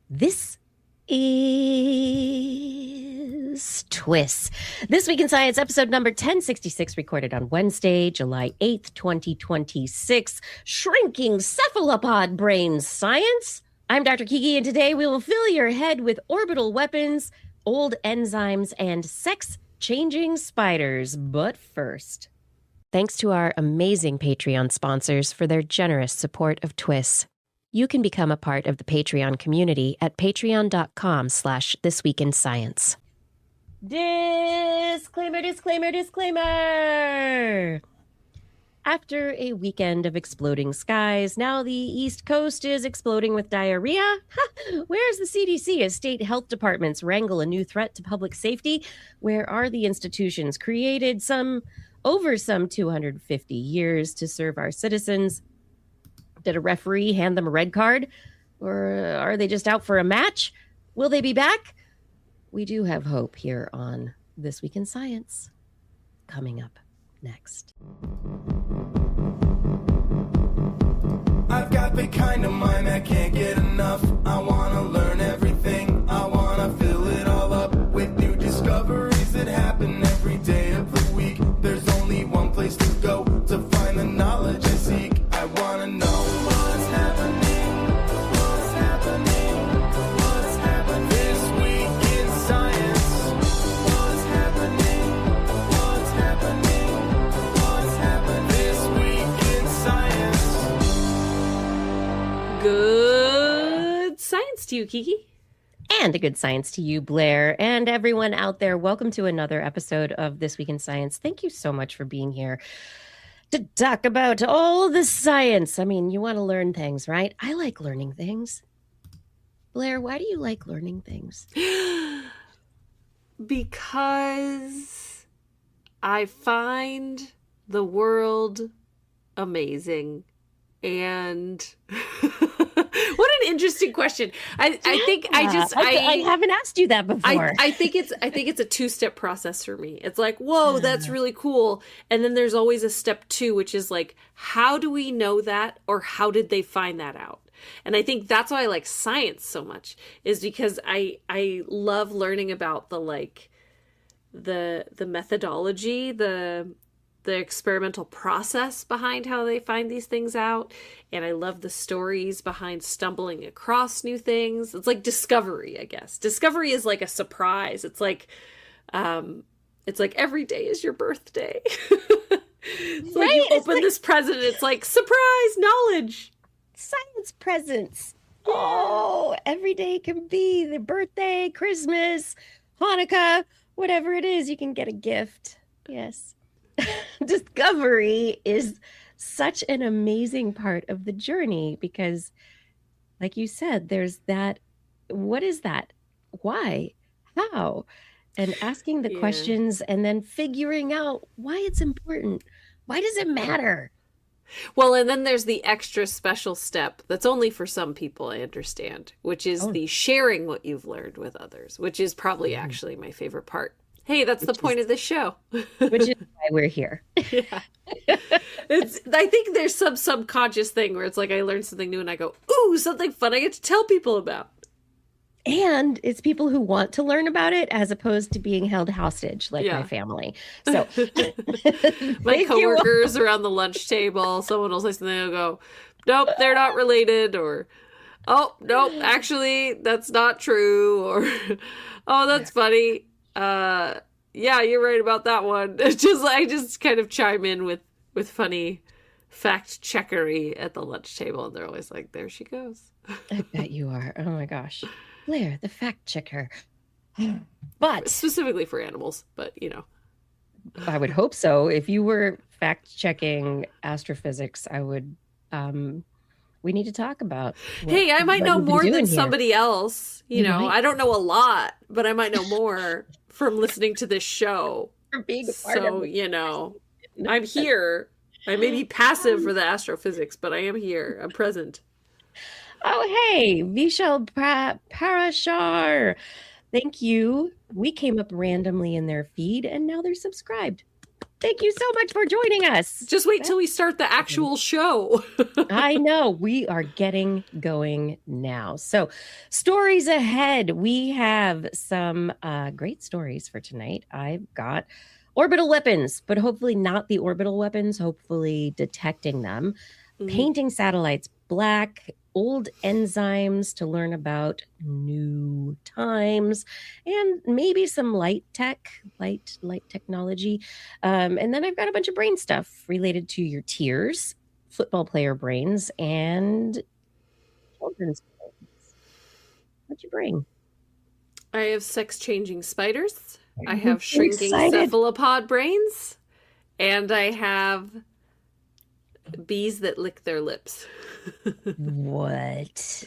This is TWIS. This Week in Science, episode number 1066, recorded on Wednesday, July 8th, 2026. Shrinking Cephalopod Brain Science. I'm Dr. Kiki, and today we will fill your head with orbital weapons, old enzymes, and sex-changing spiders. But first, thanks to our amazing Patreon sponsors for their generous support of TWIS. You can become a part of the Patreon community at patreon.com/thisweekinscience. Disclaimer. After a weekend of exploding skies, now the East Coast is exploding with diarrhea. Where's the CDC as state health departments wrangle a new threat to public safety? Where are the institutions created over some 250 years to serve our citizens? Did a referee hand them a red card? Or are they just out for a match? Will they be back? We do have hope here on This Week in Science. Coming up next. I've got the kind of mind that can't get enough. I want to learn everything. I want to fill it all up with new discoveries that happen every day of the week. There's only one place to go to find the knowledge I seek. I want to know what's happening, what's happening, what's happening this week in science. What's happening, what's happening, what's happening this week in science. Good science to you, Kiki. And a good science to you, Blair, and everyone out there. Welcome to another episode of This Week in Science. Thank you so much for being here to talk about all the science. I mean, you want to learn things, right? I like learning things. Blair, why do you like learning things? Because I find the world amazing. And what an interesting question. I haven't asked you that before. I think it's a two-step process for me. It's like, whoa, that's really cool. And then there's always a step two, which is like, how do we know that? Or how did they find that out? And I think that's why I like science so much, is because I love learning about the methodology, the experimental process behind how they find these things out. And I love the stories behind stumbling across new things. It's like discovery, I guess. Discovery is like a surprise. It's like every day is your birthday. It's like you open this present, it's like, surprise, knowledge. Science presents. Oh, every day can be the birthday, Christmas, Hanukkah, whatever it is, you can get a gift. Yes. Discovery is such an amazing part of the journey because, like you said, there's that, what is that? Why? How? And asking the questions and then figuring out why it's important. Why does it matter? Well, and then there's the extra special step that's only for some people, I understand, which is the sharing what you've learned with others, which is probably actually my favorite part. Hey, that's the point of this show. Which is why we're here. Yeah. I think there's some subconscious thing where it's like I learn something new and I go, ooh, something fun I get to tell people about. And it's people who want to learn about it as opposed to being held hostage like my family. So my coworkers around the lunch table, someone will say something, they'll go, nope, they're not related, or oh, nope, actually, that's not true, or oh, that's funny. Yeah, you're right about that one. I just kind of chime in with funny fact checkery at the lunch table, and they're always like, there she goes. I bet you are. Oh my gosh. Blair, the fact checker. But specifically for animals, but you know. I would hope so. If you were fact checking astrophysics, I would we need to talk about hey, I might know more than somebody else. You know, I don't know a lot, but I might know more from listening to this show. For being a part of it. You know, I'm here. I may be passive for the astrophysics, but I am here. I'm present. Oh, hey, Vishal Parashar. Thank you. We came up randomly in their feed, and now they're subscribed. Thank you so much for joining us. Just wait till we start the actual show. I know. We are getting going now. So, stories ahead. We have some great stories for tonight. I've got orbital weapons, but hopefully not the orbital weapons, hopefully detecting them. Painting satellites black, old enzymes to learn about new times, and maybe some light technology. And then I've got a bunch of brain stuff related to your tears, football player brains, and children's brains. What'd you bring? I have sex-changing spiders. I have shrinking cephalopod brains. And I have bees that lick their lips. What?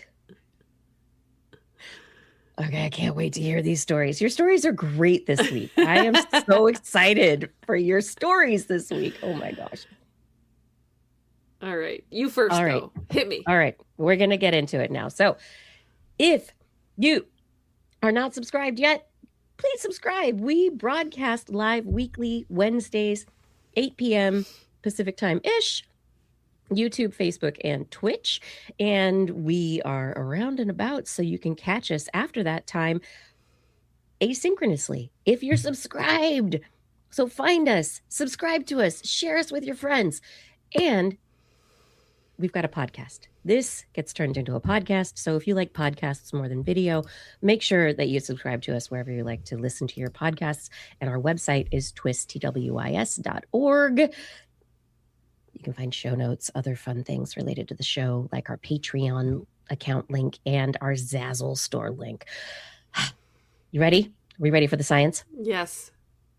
Okay, I can't wait to hear these stories. Your stories are great this week. I am so excited for your stories this week. Oh my gosh. All right. You first, though. Hit me. All right. We're going to get into it now. So if you are not subscribed yet, please subscribe. We broadcast live weekly Wednesdays, 8 p.m. Pacific time-ish. YouTube, Facebook, and Twitch. And we are around and about, so you can catch us after that time asynchronously if you're subscribed. So find us, subscribe to us, share us with your friends. And we've got a podcast. This gets turned into a podcast. So if you like podcasts more than video, make sure that you subscribe to us wherever you like to listen to your podcasts. And our website is TWIS.org. You can find show notes, other fun things related to the show, like our Patreon account link and our Zazzle store link. You ready? Are we ready for the science? Yes.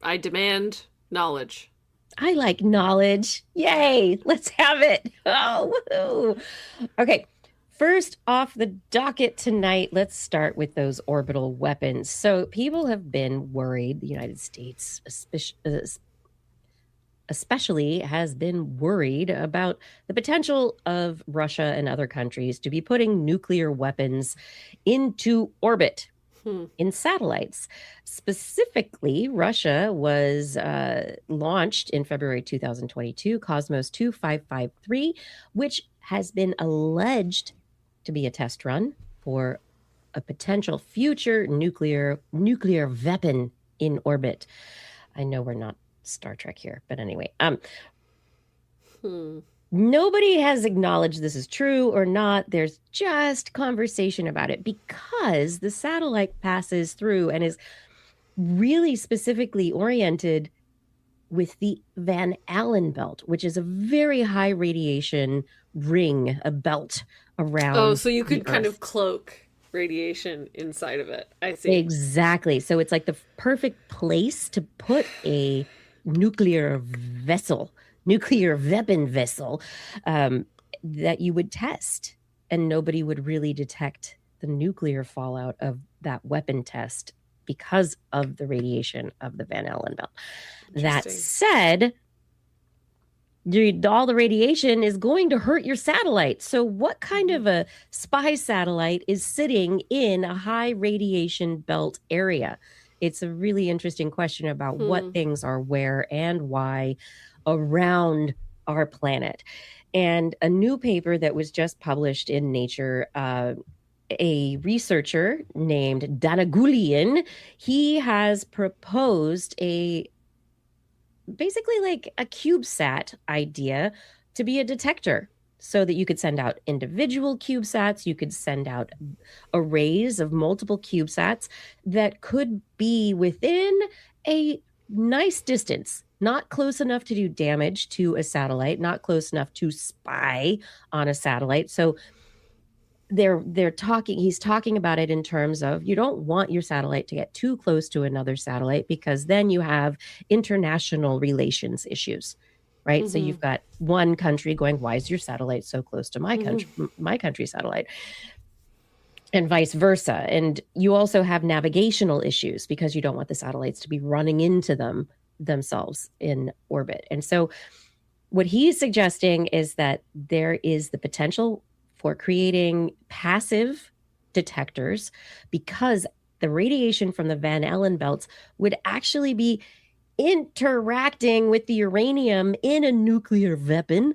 I demand knowledge. I like knowledge. Yay. Let's have it. Oh, woohoo. Okay. First off the docket tonight, let's start with those orbital weapons. So people have been worried, the United States especially has been worried about the potential of Russia and other countries to be putting nuclear weapons into orbit in satellites. Specifically, Russia was launched in February 2022, Cosmos 2553, which has been alleged to be a test run for a potential future nuclear weapon in orbit. I know we're not Star Trek here, but anyway, nobody has acknowledged this is true or not. There's just conversation about it because the satellite passes through and is really specifically oriented with the Van Allen belt, which is a very high radiation ring, a belt around. Oh, so you could kind of cloak radiation inside of it. I see. Exactly. So it's like the perfect place to put a nuclear weapon vessel that you would test, and nobody would really detect the nuclear fallout of that weapon test because of the radiation of the Van Allen belt. That said, all the radiation is going to hurt your satellite. So what kind of a spy satellite is sitting in a high radiation belt area? It's a really interesting question about what things are where and why around our planet. And a new paper that was just published in Nature, a researcher named Danagulian, he has proposed basically like a CubeSat idea to be a detector, so that you could send out individual CubeSats, you could send out arrays of multiple CubeSats that could be within a nice distance, not close enough to do damage to a satellite, not close enough to spy on a satellite. So he's talking about it in terms of, you don't want your satellite to get too close to another satellite, because then you have international relations issues. Right. So you've got one country going, why is your satellite so close to my country, my country's satellite? And vice versa. And you also have navigational issues because you don't want the satellites to be running into themselves in orbit. And so what he's suggesting is that there is the potential for creating passive detectors, because the radiation from the Van Allen belts would actually be interacting with the uranium in a nuclear weapon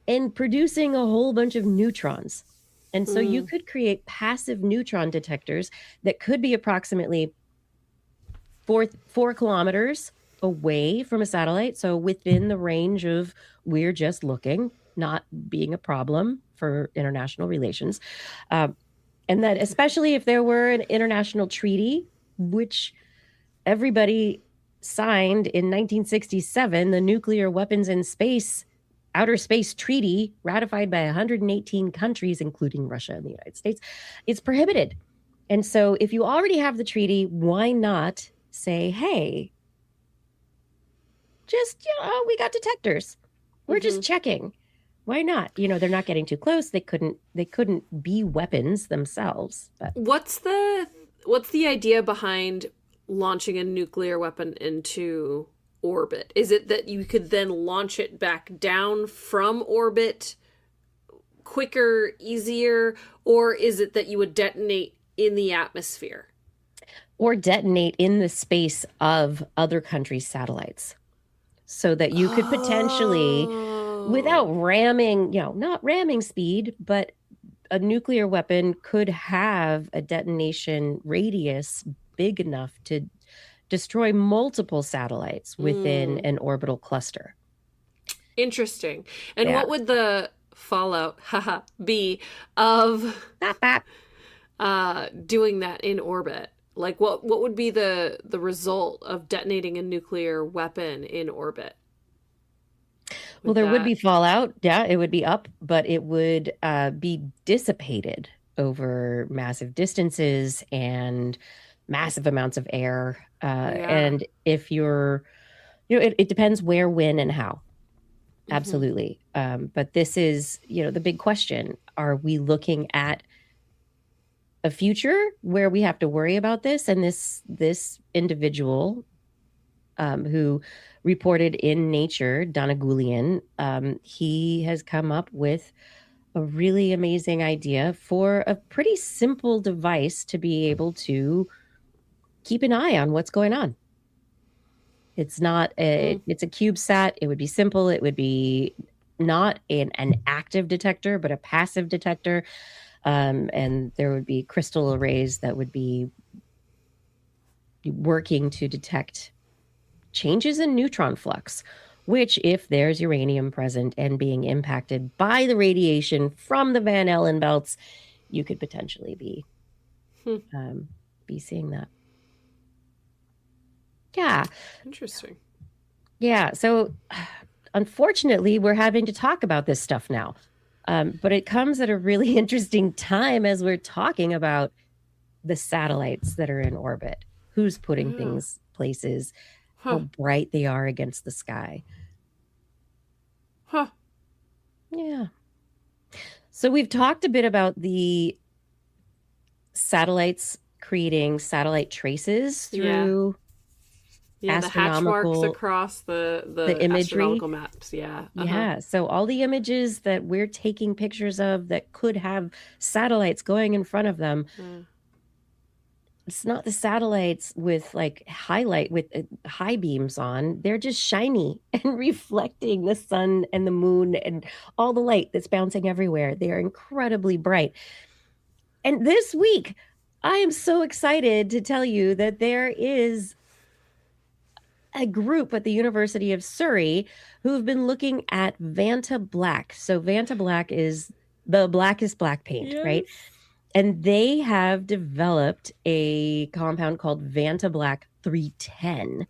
and producing a whole bunch of neutrons. And so you could create passive neutron detectors that could be approximately 4 kilometers away from a satellite. So within the range of we're just looking, not being a problem for international relations. And that especially if there were an international treaty, which everybody signed in 1967, the Nuclear Weapons in Space Outer Space Treaty, ratified by 118 countries, including Russia and the United States, it's prohibited. And so if you already have the treaty, why not say, hey, just, we got detectors. We're just checking. Why not? They're not getting too close. They couldn't be weapons themselves. But what's the idea behind launching a nuclear weapon into orbit? Is it that you could then launch it back down from orbit quicker, easier, or is it that you would detonate in the atmosphere? Or detonate in the space of other countries' satellites, so that you could potentially, without ramming, not ramming speed, but a nuclear weapon could have a detonation radius big enough to destroy multiple satellites within an orbital cluster. Interesting. And what would the fallout be of doing that in orbit? Like what would be the result of detonating a nuclear weapon in orbit? Well, there would be fallout. Yeah, it would be up, but it would be dissipated over massive distances and massive amounts of air. And if you're, it depends where, when, and how. Absolutely. But this is, the big question. Are we looking at a future where we have to worry about this? And this individual who reported in Nature, Donegulian, he has come up with a really amazing idea for a pretty simple device to be able to keep an eye on what's going on. It's not it's a CubeSat. It would be simple. It would be not an active detector, but a passive detector. And there would be crystal arrays that would be working to detect changes in neutron flux, which, if there's uranium present and being impacted by the radiation from the Van Allen belts, you could potentially be seeing that. Yeah. Interesting. Yeah. So unfortunately, we're having to talk about this stuff now. But it comes at a really interesting time as we're talking about the satellites that are in orbit, who's putting things places, how bright they are against the sky. Yeah. So we've talked a bit about the satellites creating satellite traces through the hatch marks across the imagery, astronomical maps. Yeah. So all the images that we're taking pictures of that could have satellites going in front of them. It's not the satellites with high beams on. They're just shiny and reflecting the sun and the moon and all the light that's bouncing everywhere. They are incredibly bright. And this week, I am so excited to tell you that there is a group at the University of Surrey who've been looking at Vanta black. So Vanta black is the blackest black paint, right? And they have developed a compound called Vanta Black 310.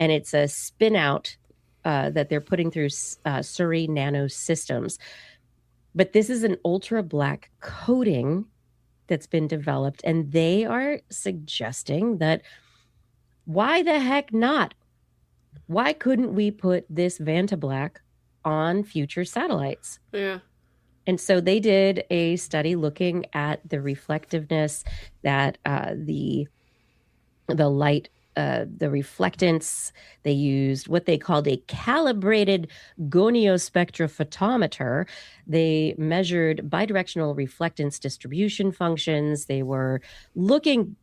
And it's a spin out that they're putting through Surrey Nano Systems. But this is an ultra black coating that's been developed. And they are suggesting that why the heck not? Why couldn't we put this Vanta Black on future satellites? Yeah. And so they did a study looking at the reflectiveness, that the light, the reflectance. They used what they called a calibrated goniospectrophotometer. They measured bidirectional reflectance distribution functions. They were looking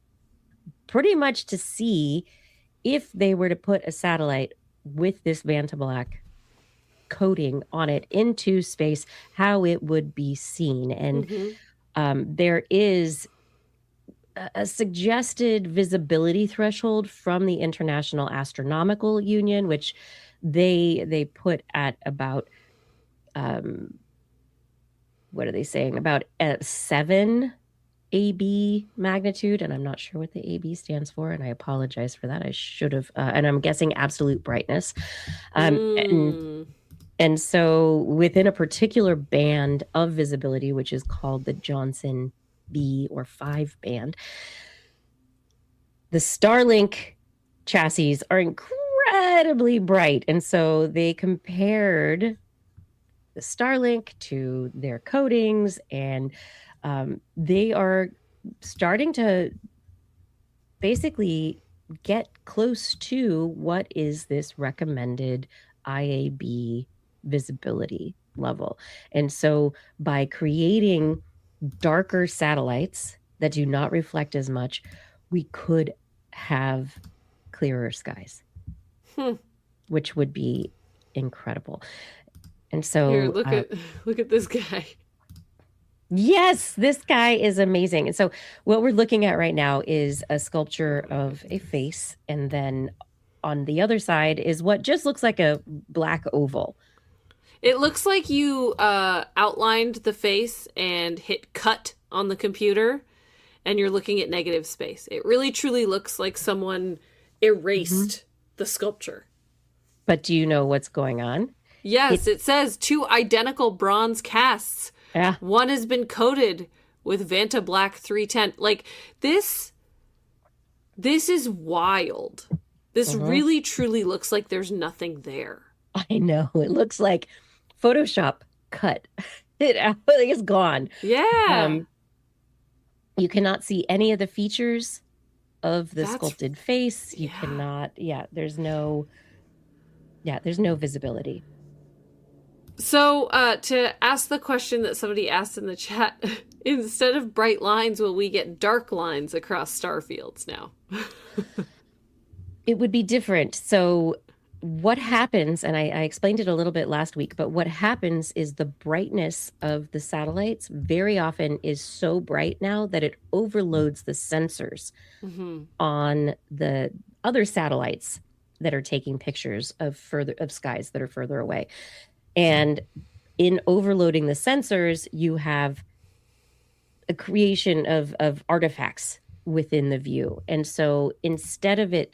pretty much to see if they were to put a satellite with this Vanta Black coating on it into space, how it would be seen. And there is a suggested visibility threshold from the International Astronomical Union, which they put at about what are they saying? About 7 AB magnitude, and I'm not sure what the AB stands for, and I apologize for that. I should have, and I'm guessing absolute brightness. And so within a particular band of visibility, which is called the Johnson B or 5 band, the Starlink chassis are incredibly bright. And so they compared the Starlink to their coatings, and they are starting to basically get close to what is this recommended IAB visibility level. And so by creating darker satellites that do not reflect as much, we could have clearer skies, which would be incredible. And so here, look at this guy. Yes, this guy is amazing. And so what we're looking at right now is a sculpture of a face, and then on the other side is what just looks like a black oval. It looks like you outlined the face and hit cut on the computer, and you're looking at negative space. It really truly looks like someone erased the sculpture. But do you know what's going on? Yes, it says 2 identical bronze casts. Yeah. One has been coated with Vanta Black 310. Like, this is wild. This really truly looks like there's nothing there. I know. It looks like Photoshop cut it out. It's gone. Yeah. You cannot see any of the features of the sculpted face. You cannot. There's no visibility. So to ask the question that somebody asked in the chat, instead of bright lines, will we get dark lines across star fields now? It would be different. So what happens, and I explained it a little bit last week, but what happens is the brightness of the satellites very often is so bright now that it overloads the sensors on the other satellites that are taking pictures of skies that are further away. And in overloading the sensors, you have a creation of artifacts within the view. And so instead of it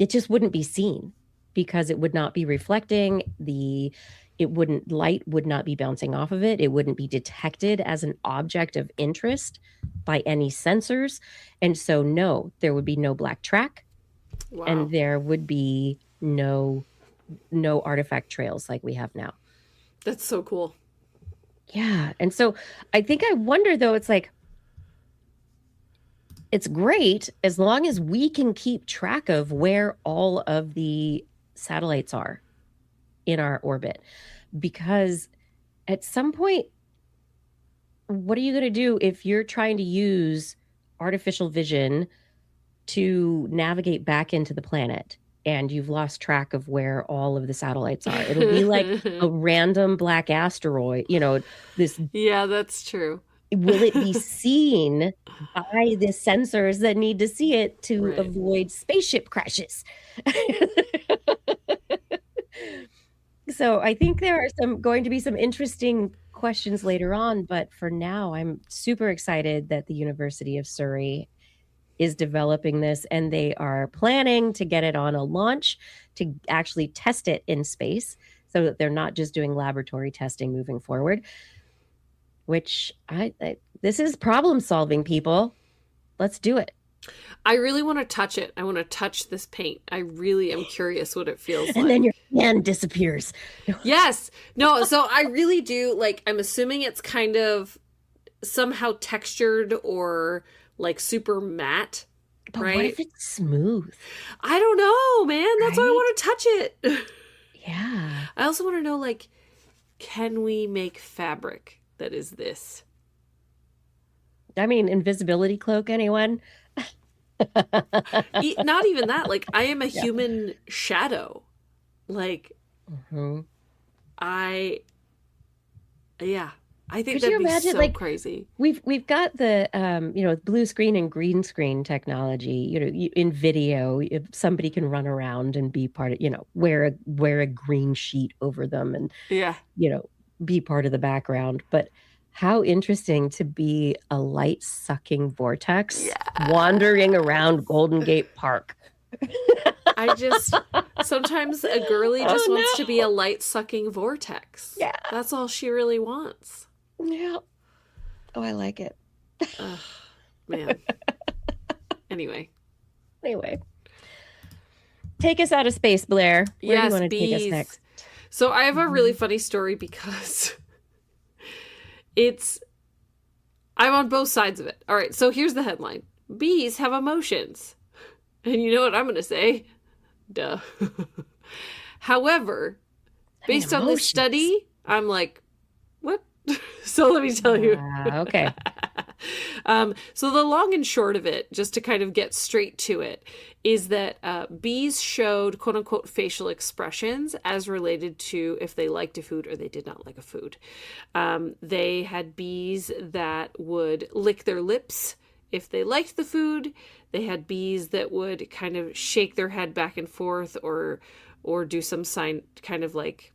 just wouldn't be seen because it would not be reflecting. Light would not be bouncing off of it. It wouldn't be detected as an object of interest by any sensors. And so no, there would be no black track. Wow. And there would be no artifact trails like we have now. That's so cool. Yeah. And so I think I wonder though, it's like, it's great as long as we can keep track of where all of the satellites are in our orbit, because at some point, what are you going to do if you're trying to use artificial vision to navigate back into the planet and you've lost track of where all of the satellites are? It'll be like a random black asteroid, this. Yeah, that's true. Will it be seen by the sensors that need to see it to avoid spaceship crashes? So I think there are going to be some interesting questions later on, but for now, I'm super excited that the University of Surrey is developing this, and they are planning to get it on a launch to actually test it in space so that they're not just doing laboratory testing moving forward. Which this is problem solving, people. Let's do it. I really want to touch it. I want to touch this paint. I really am curious what it feels like. And then your hand disappears. Yes. No, so I really do. Like, I'm assuming it's kind of somehow textured or like super matte. But right? What if it's smooth? I don't know, man. That's why I want to touch it. Yeah. I also want to know, like, can we make fabric that is this? I mean, invisibility cloak, anyone? Not even that. Like, I am a human shadow. Like, Mhm. I think Could you that'd be imagine, so like, crazy. we've got the blue screen and green screen technology, in video, if somebody can run around and be part of, wear a green sheet over them and, Yeah. be part of the background. But how interesting to be a light sucking vortex Yeah. wandering around Golden Gate Park. Sometimes a girly just Oh wants to be a no. light sucking vortex. Yeah. That's all she really wants. Yeah. Oh, I like it. Ugh, man. Anyway. Anyway, take us out of space, Blair. Where do you Yes, want to take us bees. next? So I have a really funny story because I'm on both sides of it. All right, so here's the headline. Bees have emotions. And you know what I'm going to say? Duh. However, based on this study, I'm like, what? So let me tell you. Okay. So the long and short of it, just to kind of get straight to it, is that bees showed quote unquote facial expressions as related to if they liked a food or they did not like a food. They had bees that would lick their lips if they liked the food. They had bees that would kind of shake their head back and forth or do some sign, kind of like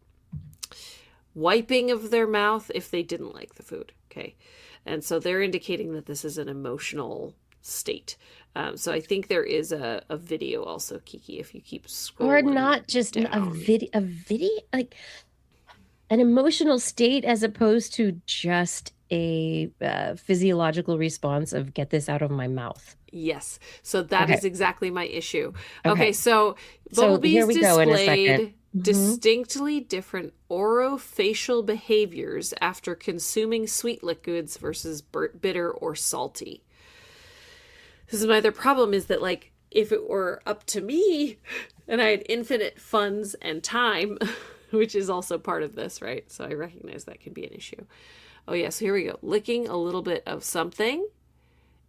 wiping of their mouth if they didn't like the food. Okay. And so they're indicating that this is an emotional state. So I think there is a video also, Kiki, if you keep scrolling. Or not just down. a video, like an emotional state as opposed to just a physiological response of get this out of my mouth. Yes. So that is exactly my issue. Okay. So bumblebees here we go in a second. displayed distinctly different orofacial behaviors after consuming sweet liquids versus bitter or salty. This is my other problem, is that, like, if it were up to me and I had infinite funds and time, which is also part of this, right? So I recognize that can be an issue. Oh yeah, so here we go. Licking a little bit of something,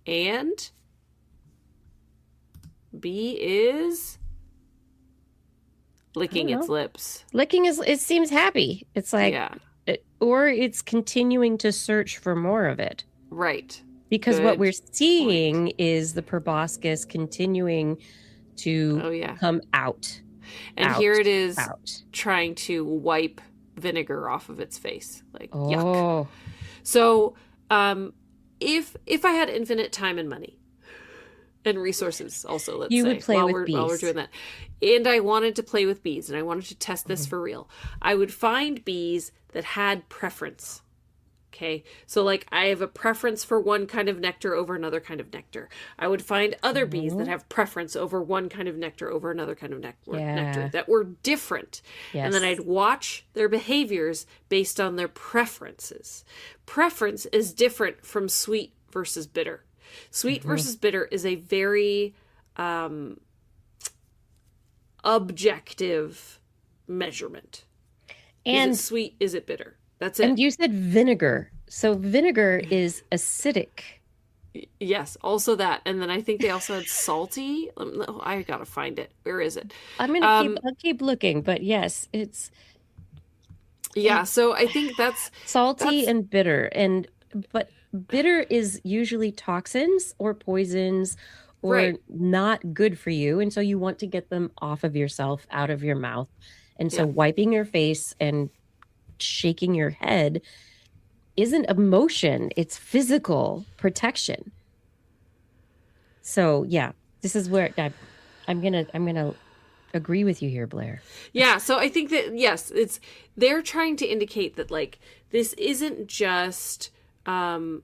and bee is licking its lips. Licking it seems happy. It's like, or it's continuing to search for more of it. Right. Because what we're seeing is the proboscis continuing to come out. And here it is trying to wipe vinegar off of its face. Like, yuck. So if I had infinite time and money and resources also, let's say, would play with bees. While we're doing that, and I wanted to play with bees and I wanted to test this for real, I would find bees that had preference. Okay, so like I have a preference for one kind of nectar over another kind of nectar. I would find other bees that have preference over one kind of nectar over another kind of nectar that were different. Yes. And then I'd watch their behaviors based on their preferences. Preference is different from sweet versus bitter. Sweet versus bitter is a very objective measurement. And is it sweet? Is it bitter? That's it. And you said vinegar. So vinegar is acidic. Yes, also that. And then I think they also had salty. I gotta find it. Where is it? I'm gonna keep looking, but yes, it's so I think that's salty and bitter. But bitter is usually toxins or poisons or not good for you. And so you want to get them off of yourself, out of your mouth. And so wiping your face and shaking your head isn't emotion, it's physical protection. So this is where I'm gonna agree with you here, Blair. So I think that yes, they're trying to indicate that, like, this isn't just a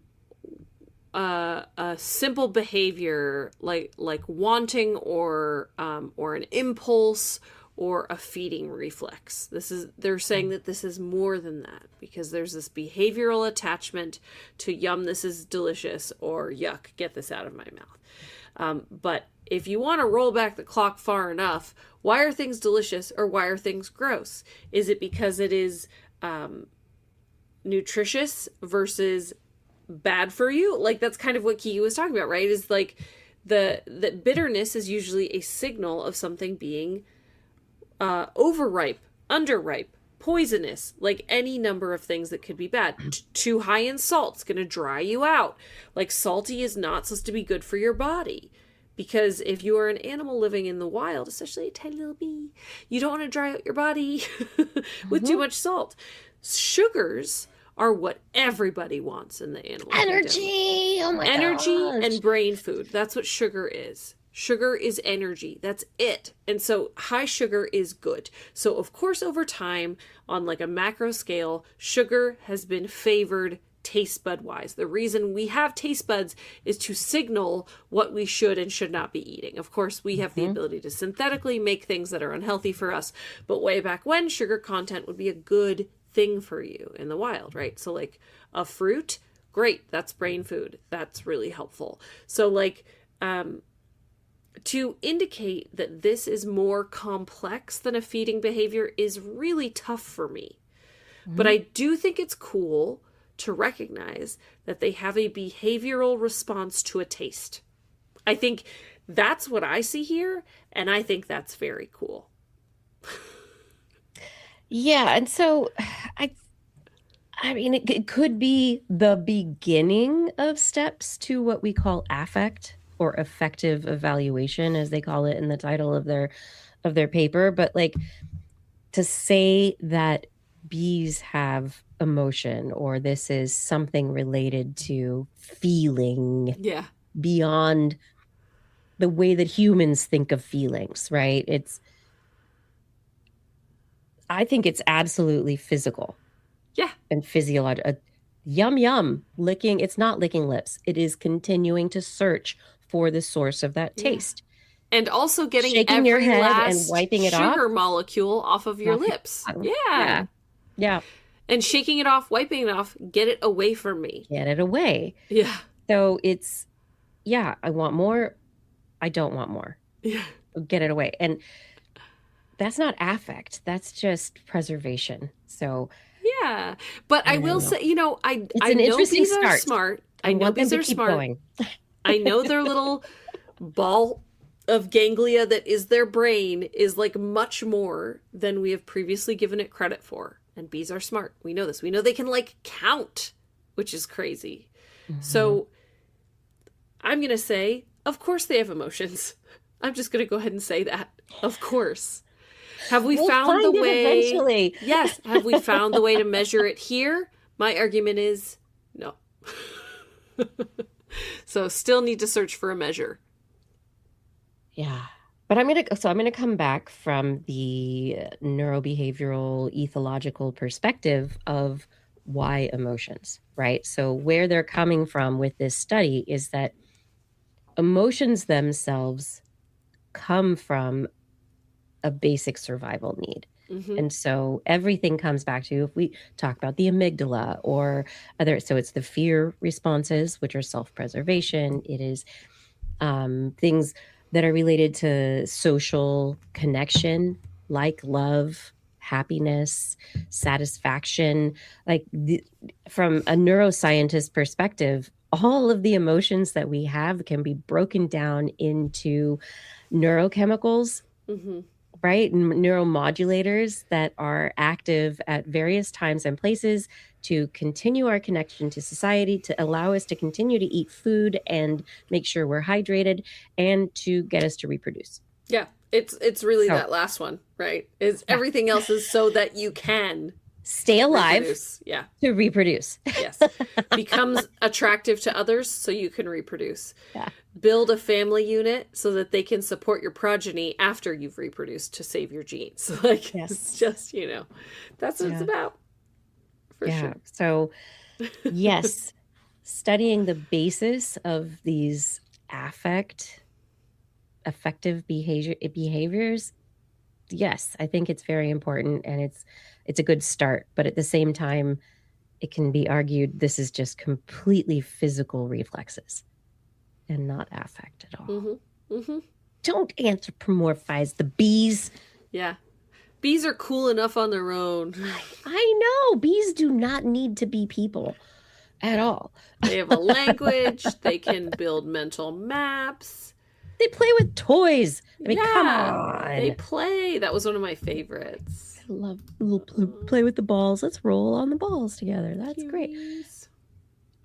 simple behavior like wanting or an impulse or a feeding reflex. They're saying that this is more than that, because there's this behavioral attachment to yum, this is delicious, or yuck, get this out of my mouth. But if you want to roll back the clock far enough, why are things delicious or why are things gross? Is it because it is nutritious versus bad for you? Like, that's kind of what Kiki was talking about, right? Is like that bitterness is usually a signal of something being overripe, underripe, poisonous, like any number of things that could be bad. Too high in salt's going to dry you out. Like salty is not supposed to be good for your body. Because if you are an animal living in the wild, especially a tiny little bee, you don't want to dry out your body with too much salt. Sugars are what everybody wants in the animal kingdom. Energy! Oh my Energy gosh. and brain food. That's what sugar is. Sugar is energy. That's it. And so high sugar is good. So of course, over time, on like a macro scale, sugar has been favored taste bud wise. The reason we have taste buds is to signal what we should and should not be eating. Of course, we have the ability to synthetically make things that are unhealthy for us, but way back when, sugar content would be a good thing for you in the wild, right? So like a fruit, great, that's brain food. That's really helpful. So like to indicate that this is more complex than a feeding behavior is really tough for me. But I do think it's cool to recognize that they have a behavioral response to a taste. I think that's what I see here, and I think that's very cool. Yeah, and so I mean, it could be the beginning of steps to what we call affect or effective evaluation, as they call it in the title of their paper. But like to say that bees have emotion or this is something related to feeling beyond the way that humans think of feelings, right? I think it's absolutely physical. Yeah. And physiological. Yum, yum. Licking. It's not licking lips. It is continuing to search for the source of that taste. And also getting shaking every your head last and wiping it sugar off. molecule off of your lips. Yeah. Yeah. And shaking it off, wiping it off, get it away from me. Get it away. Yeah. So it's, I want more. I don't want more. Yeah. Get it away. And that's not affect. That's just preservation. So yeah. But I will say, I know bees are smart. I know bees are smart. Going. I know their little ball of ganglia that is their brain is like much more than we have previously given it credit for. And bees are smart. We know this. We know they can like count, which is crazy. So I'm going to say, of course they have emotions. I'm just going to go ahead and say that. Of course. Have we found the way? Eventually. Yes. Have we found the way to measure it here? My argument is no. So still need to search for a measure. Yeah. But I'm going to come back from the neurobehavioral ethological perspective of why emotions, right? So where they're coming from with this study is that emotions themselves come from a basic survival need. And so everything comes back to, if we talk about the amygdala or other, so it's the fear responses, which are self-preservation. It is things that are related to social connection, like love, happiness, satisfaction. Like from a neuroscientist perspective, all of the emotions that we have can be broken down into neurochemicals, right? Neuromodulators that are active at various times and places to continue our connection to society, to allow us to continue to eat food and make sure we're hydrated, and to get us to reproduce. Yeah, it's really that last one, right? Everything else is so that you can stay alive, to reproduce. Yes. Becomes attractive to others so you can reproduce. Yeah. Build a family unit so that they can support your progeny after you've reproduced to save your genes. Like, it's just, that's what it's about. For sure. So, yes, studying the basis of these affective behaviors, yes, I think it's very important, and it's a good start. But at the same time, it can be argued this is just completely physical reflexes and not affect at all. Don't anthropomorphize the bees. Yeah. Bees are cool enough on their own. I know. Bees do not need to be people. at all. They have a language. They can build mental maps. They play with toys. I mean, come Yeah, on. they play. That was one of my favorites. I love play with the balls. Let's roll on the balls together. That's great.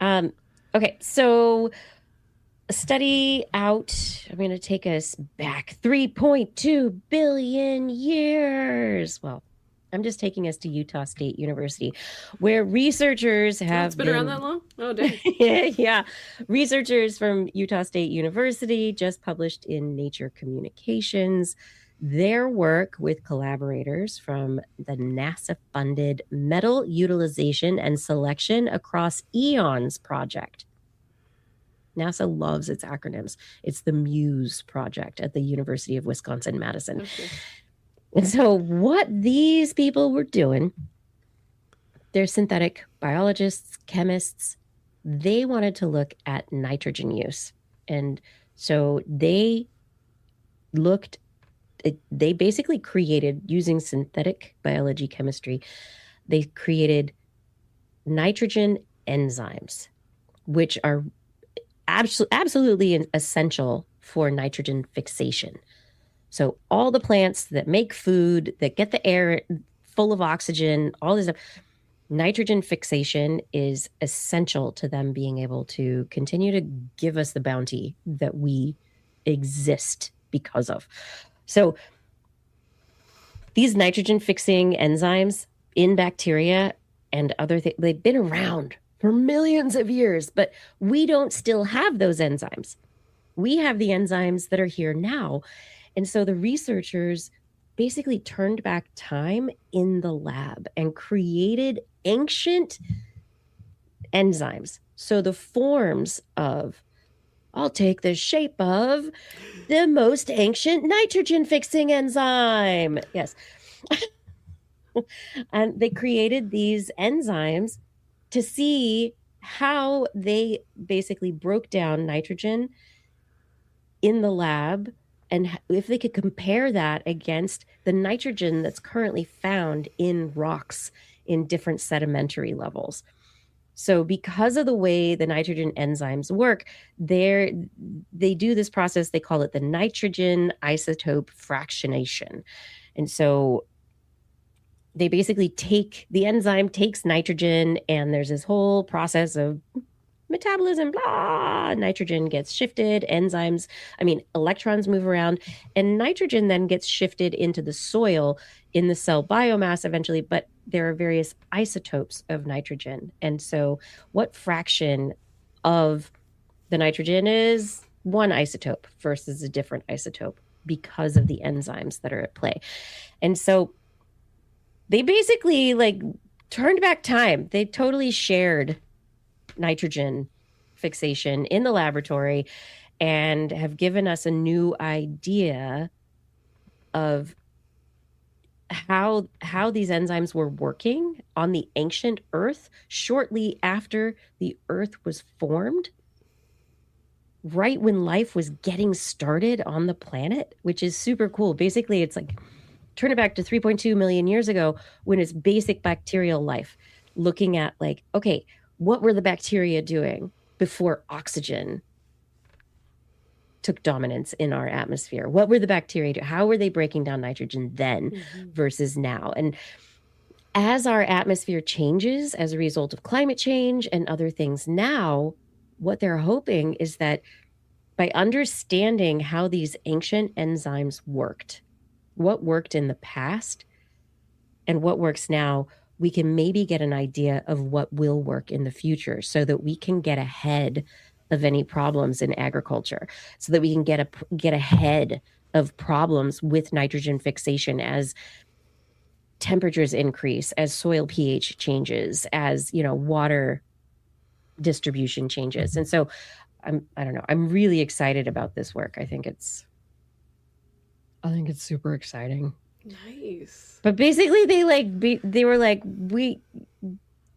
Cuties. Okay, so a study out. I'm going to take us back 3.2 billion years. Well, I'm just taking us to Utah State University, where researchers have It's been around that long? Oh, dang. yeah. Researchers from Utah State University just published in Nature Communications their work with collaborators from the NASA-funded Metal Utilization and Selection Across Eons project. NASA loves its acronyms. It's the MUSE project at the University of Wisconsin-Madison. Okay. And so what these people were doing, they're synthetic biologists, chemists, they wanted to look at nitrogen use. And so they basically created, using synthetic biology chemistry, they created nitrogen enzymes, which are absolutely essential for nitrogen fixation. So all the plants that make food, that get the air full of oxygen, all this stuff, nitrogen fixation is essential to them being able to continue to give us the bounty that we exist because of. So these nitrogen fixing enzymes in bacteria and other things, they've been around for millions of years, but we don't still have those enzymes. We have the enzymes that are here now. And so the researchers basically turned back time in the lab and created ancient enzymes. So the forms of, I'll take the shape of the most ancient nitrogen fixing enzyme. Yes. And they created these enzymes to see how they basically broke down nitrogen in the lab, and if they could compare that against the nitrogen that's currently found in rocks in different sedimentary levels. So because of the way the nitrogen enzymes work, they do this process, they call it the nitrogen isotope fractionation. And so they basically the enzyme takes nitrogen, and there's this whole process of metabolism, blah, nitrogen gets shifted, electrons move around, and nitrogen then gets shifted into the soil in the cell biomass eventually, but there are various isotopes of nitrogen. And so what fraction of the nitrogen is one isotope versus a different isotope because of the enzymes that are at play. And so they basically turned back time. They totally shared nitrogen fixation in the laboratory and have given us a new idea of how these enzymes were working on the ancient Earth shortly after the Earth was formed, right when life was getting started on the planet, which is super cool. Basically, it's turn it back to 3.2 million years ago when it's basic bacterial life, looking at okay, what were the bacteria doing before oxygen took dominance in our atmosphere? What were the bacteria doing? How were they breaking down nitrogen then versus now? And as our atmosphere changes as a result of climate change and other things now, what they're hoping is that by understanding how these ancient enzymes worked, what worked in the past and what works now, we can maybe get an idea of what will work in the future so that we can get ahead of any problems in agriculture, so that we can get ahead of problems with nitrogen fixation as temperatures increase, as soil pH changes, as water distribution changes. And so I'm really excited about this work. I think it's super exciting. Nice. But basically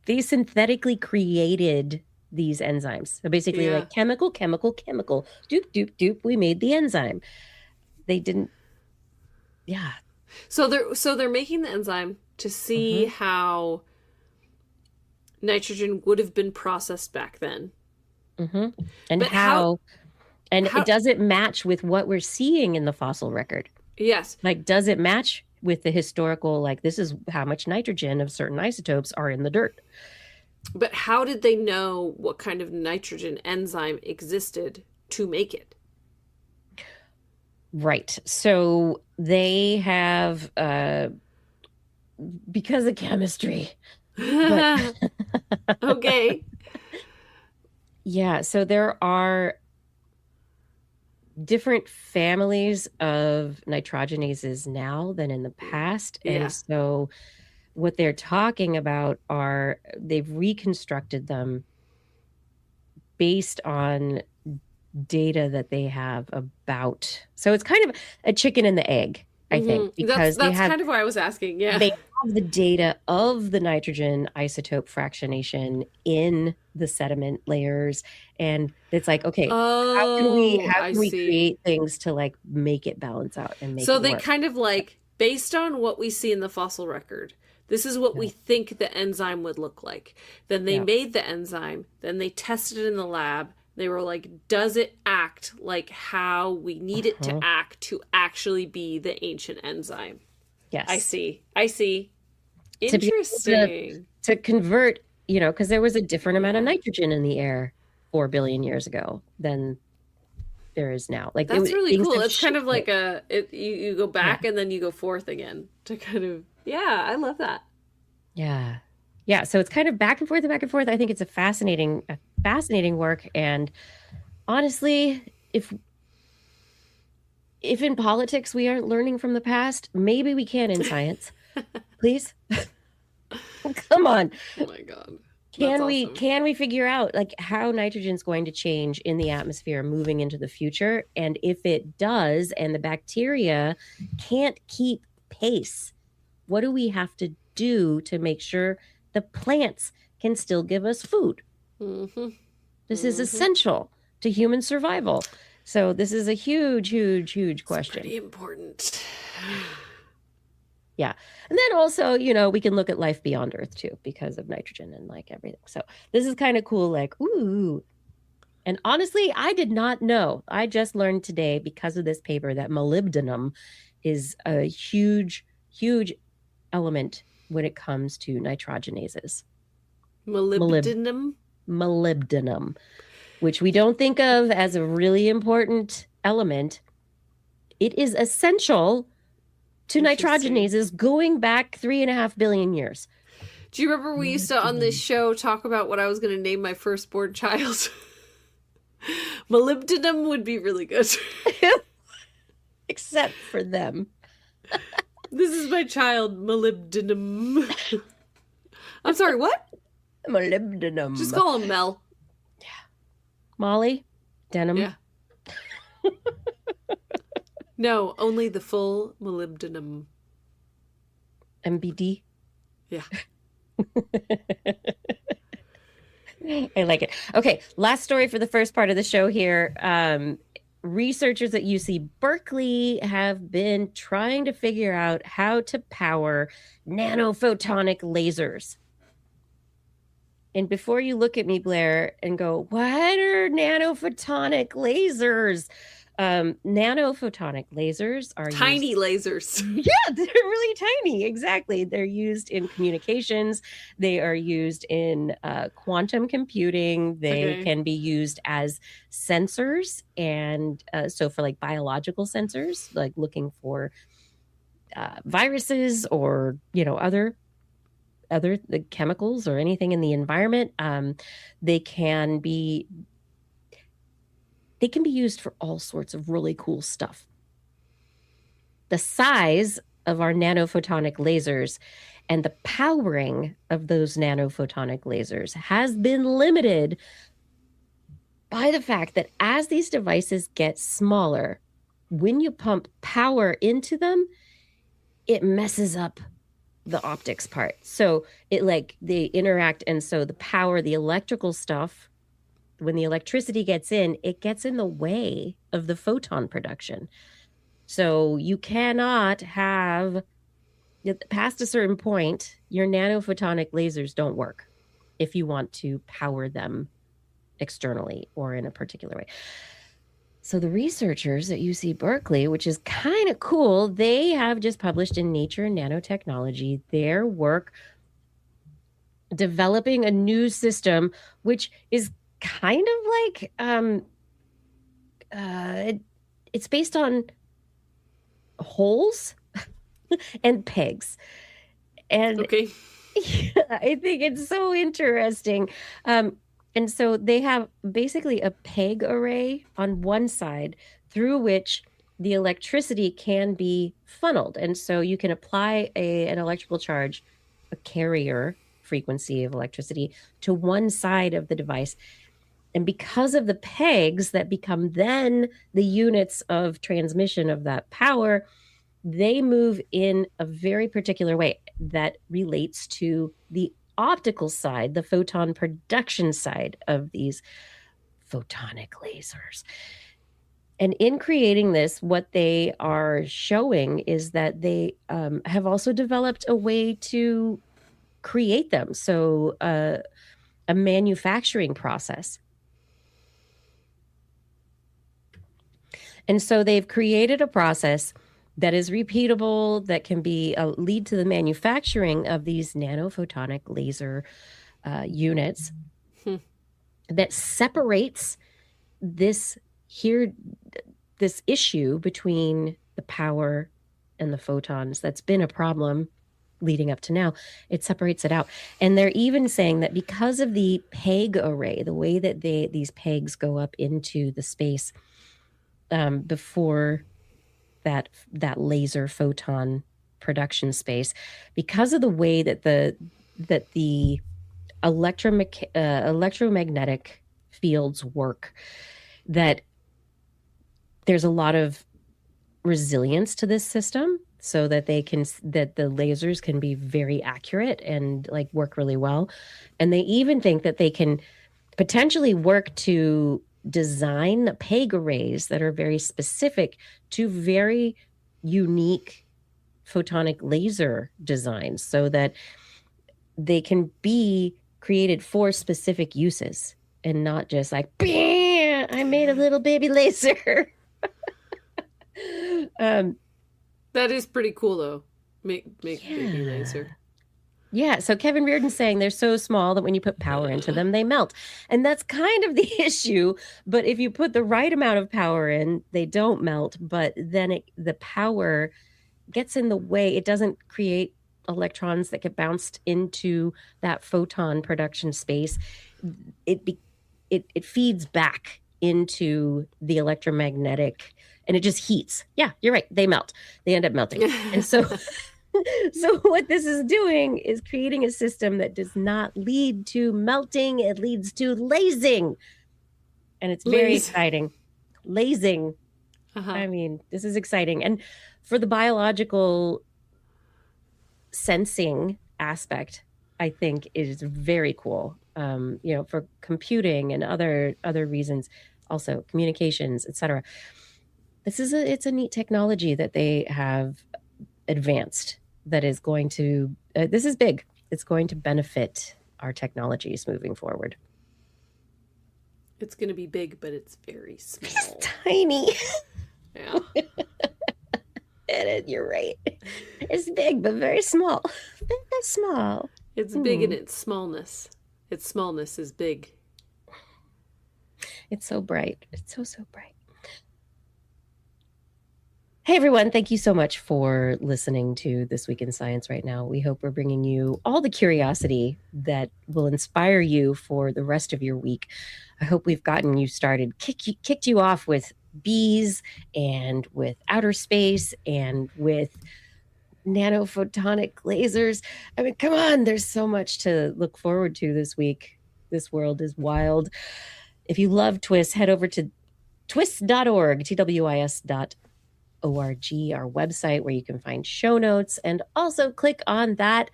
they synthetically created these enzymes. So basically chemical, doop, doop, doop, we made the enzyme. They didn't. Yeah. So they're making the enzyme to see how nitrogen would have been processed back then. And But it doesn't match with what we're seeing in the fossil record. Yes. Like, does it match with the historical, like, this is how much nitrogen of certain isotopes are in the dirt? But how did they know what kind of nitrogen enzyme existed to make it? Right. So they have, because of chemistry. But, okay. Yeah. So there are different families of nitrogenases now than in the past. Yeah. And so what they're talking about are they've reconstructed them based on data that they have about. So it's kind of a chicken and the egg, I think, because that's kind of why I was asking. Yeah. They have the data of the nitrogen isotope fractionation in the sediment layers. And it's like, okay, how can we create things to like make it balance out and make it So they work? kind of like, based on what we see in the fossil record, this is what we think the enzyme would look like. Then they made the enzyme, then they tested it in the lab. They were like, does it act like how we need it to act to actually be the ancient enzyme? Yes. I see. Interesting. To convert, because there was a different amount of nitrogen in the air 4 billion years ago than there is now. Like, that's really cool. It's kind of like you go back and then you go forth again to kind of, I love that. Yeah. Yeah. So it's kind of back and forth and back and forth. I think it's a fascinating work. And honestly, if in politics we aren't learning from the past, maybe we can in science. Please. Come on. Oh my God. Can we figure out like how nitrogen is going to change in the atmosphere moving into the future? And if it does, and the bacteria can't keep pace, what do we have to do to make sure the plants can still give us food? This is essential to human survival. So this is a huge, huge, huge question. It's pretty important. Yeah. And then also, we can look at life beyond Earth too, because of nitrogen and like everything. So this is kind of cool. Like, ooh. And honestly, I did not know. I just learned today because of this paper that molybdenum is a huge, huge element when it comes to nitrogenases. Molybdenum? Molybdenum, which we don't think of as a really important element. It is essential to nitrogenases going back 3.5 billion years. Do you remember we used to, on this show, talk about what I was going to name my firstborn child? Molybdenum would be really good. Except for them. This is my child, molybdenum. I'm sorry, what? Molybdenum. Just call him Mel. Yeah. Molly? Denim? Yeah. No, only the full molybdenum. MBD? Yeah. I like it. Okay, last story for the first part of the show here. Researchers at UC Berkeley have been trying to figure out how to power nanophotonic lasers. And before you look at me, Blair, and go, what are nanophotonic lasers? Nanophotonic lasers are tiny lasers. Yeah, they're really tiny. Exactly. They're used in communications. They are used in quantum computing. They can be used as sensors. And so for like biological sensors, like looking for viruses or, other the chemicals or anything in the environment, they can be used for all sorts of really cool stuff. The size of our nanophotonic lasers and the powering of those nanophotonic lasers has been limited by the fact that as these devices get smaller, when you pump power into them, it messes up the optics part. So they interact, and so the power, the electrical stuff, when the electricity gets in, it gets in the way of the photon production. So you cannot have, past a certain point, your nanophotonic lasers don't work. if you want to power them externally or in a particular way. So the researchers at UC Berkeley, which is kind of cool, they have just published in Nature Nanotechnology their work developing a new system, which is kind of like it's based on holes and pegs. And Okay. I think it's so interesting. And so they have basically a peg array on one side through which the electricity can be funneled. And so you can apply an electrical charge, a carrier frequency of electricity, to one side of the device. And because of the pegs that become then the units of transmission of that power, they move in a very particular way that relates to the optical side, the photon production side of these photonic lasers. And in creating this, what they are showing is that they have also developed a way to create them. So a manufacturing process. And so they've created a process that is repeatable, that can be lead to the manufacturing of these nanophotonic laser units that separates this issue between the power and the photons that's been a problem leading up to now. It separates it out. And they're even saying that because of the peg array, the way that these pegs go up into the space before that laser photon production space, because of the way that the electromagnetic fields work, that there's a lot of resilience to this system, so that the lasers can be very accurate and like work really well. And they even think that they can potentially work to design peg arrays that are very specific to very unique photonic laser designs, so that they can be created for specific uses and not just like, I made a little baby laser. That is pretty cool, though. Make baby laser. Yeah, so Kevin Reardon's saying they're so small that when you put power into them, they melt. And that's kind of the issue. But if you put the right amount of power in, they don't melt. But then the power gets in the way. It doesn't create electrons that get bounced into that photon production space. It feeds back into the electromagnetic, and it just heats. Yeah, you're right. They melt. They end up melting. And so what this is doing is creating a system that does not lead to melting. It leads to lasing. And it's very exciting. Lasing. I mean, this is exciting. And for the biological sensing aspect, I think it is very cool. For computing and other reasons, also communications, etc. It's a neat technology that they have advanced that is going to this is big. It's going to benefit our technologies moving forward. It's going to be big, but it's very small. It's tiny. Yeah. You're right. It's big, but very small. Very small. It's big in its smallness. Its smallness is big. It's so bright. It's so bright. Hey, everyone. Thank you so much for listening to This Week in Science right now. We hope we're bringing you all the curiosity that will inspire you for the rest of your week. I hope we've gotten you started, kicked you off with bees and with outer space and with nanophotonic lasers. I mean, come on, there's so much to look forward to this week. This world is wild. If you love TWIS, head over to twis.org, TWIS.org, our website, where you can find show notes, and also click on that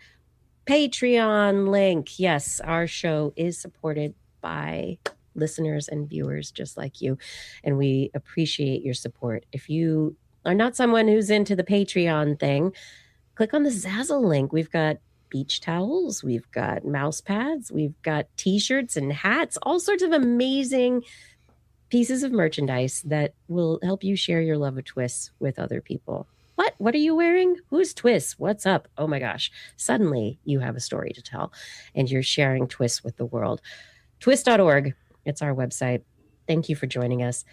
Patreon link. Yes, our show is supported by listeners and viewers just like you, and we appreciate your support. If you are not someone who's into the Patreon thing, click on the Zazzle link. We've got beach towels, we've got mouse pads, we've got t-shirts and hats, all sorts of amazing pieces of merchandise that will help you share your love of TWIS with other people. What are you wearing? Who's TWIS? What's up? Oh my gosh. Suddenly you have a story to tell and you're sharing TWIS with the world. TWIS.org. It's our website. Thank you for joining us.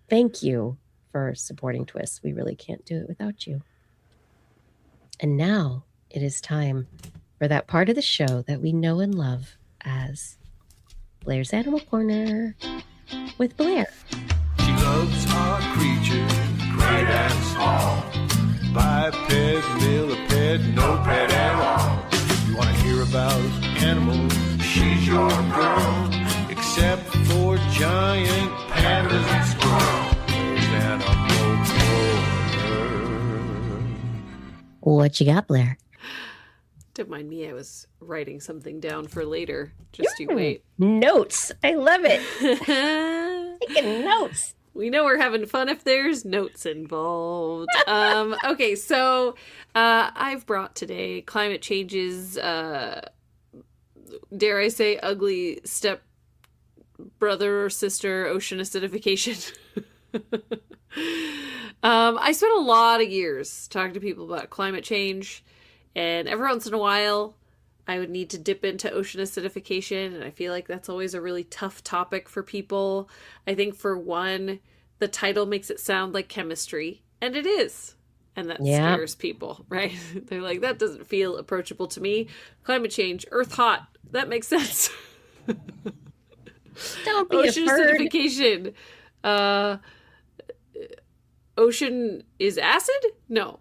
Thank you for supporting TWIS. We really can't do it without you. And now it is time for that part of the show that we know and love as Blair's Animal Corner with Blair. She loves our creatures, great and small. Biped, millipede, no pet at all. You want to hear about animals? She's your girl. Except for giant pandas and squirrels. There's Animal Corner. What you got, Blair? Don't mind me, I was writing something down for later. Just you wait. Notes. I love it. Taking notes. We know we're having fun if there's notes involved. Okay, so I've brought today climate change's, dare I say, ugly step brother or sister ocean acidification. I spent a lot of years talking to people about climate change, and every once in a while I would need to dip into ocean acidification, and I feel like that's always a really tough topic for people. I think for one, the title makes it sound like chemistry, and it is. And that scares people, right? They're like, that doesn't feel approachable to me. Climate change, Earth hot, that makes sense. Don't be ocean a bird. acidification. Ocean is acid? No.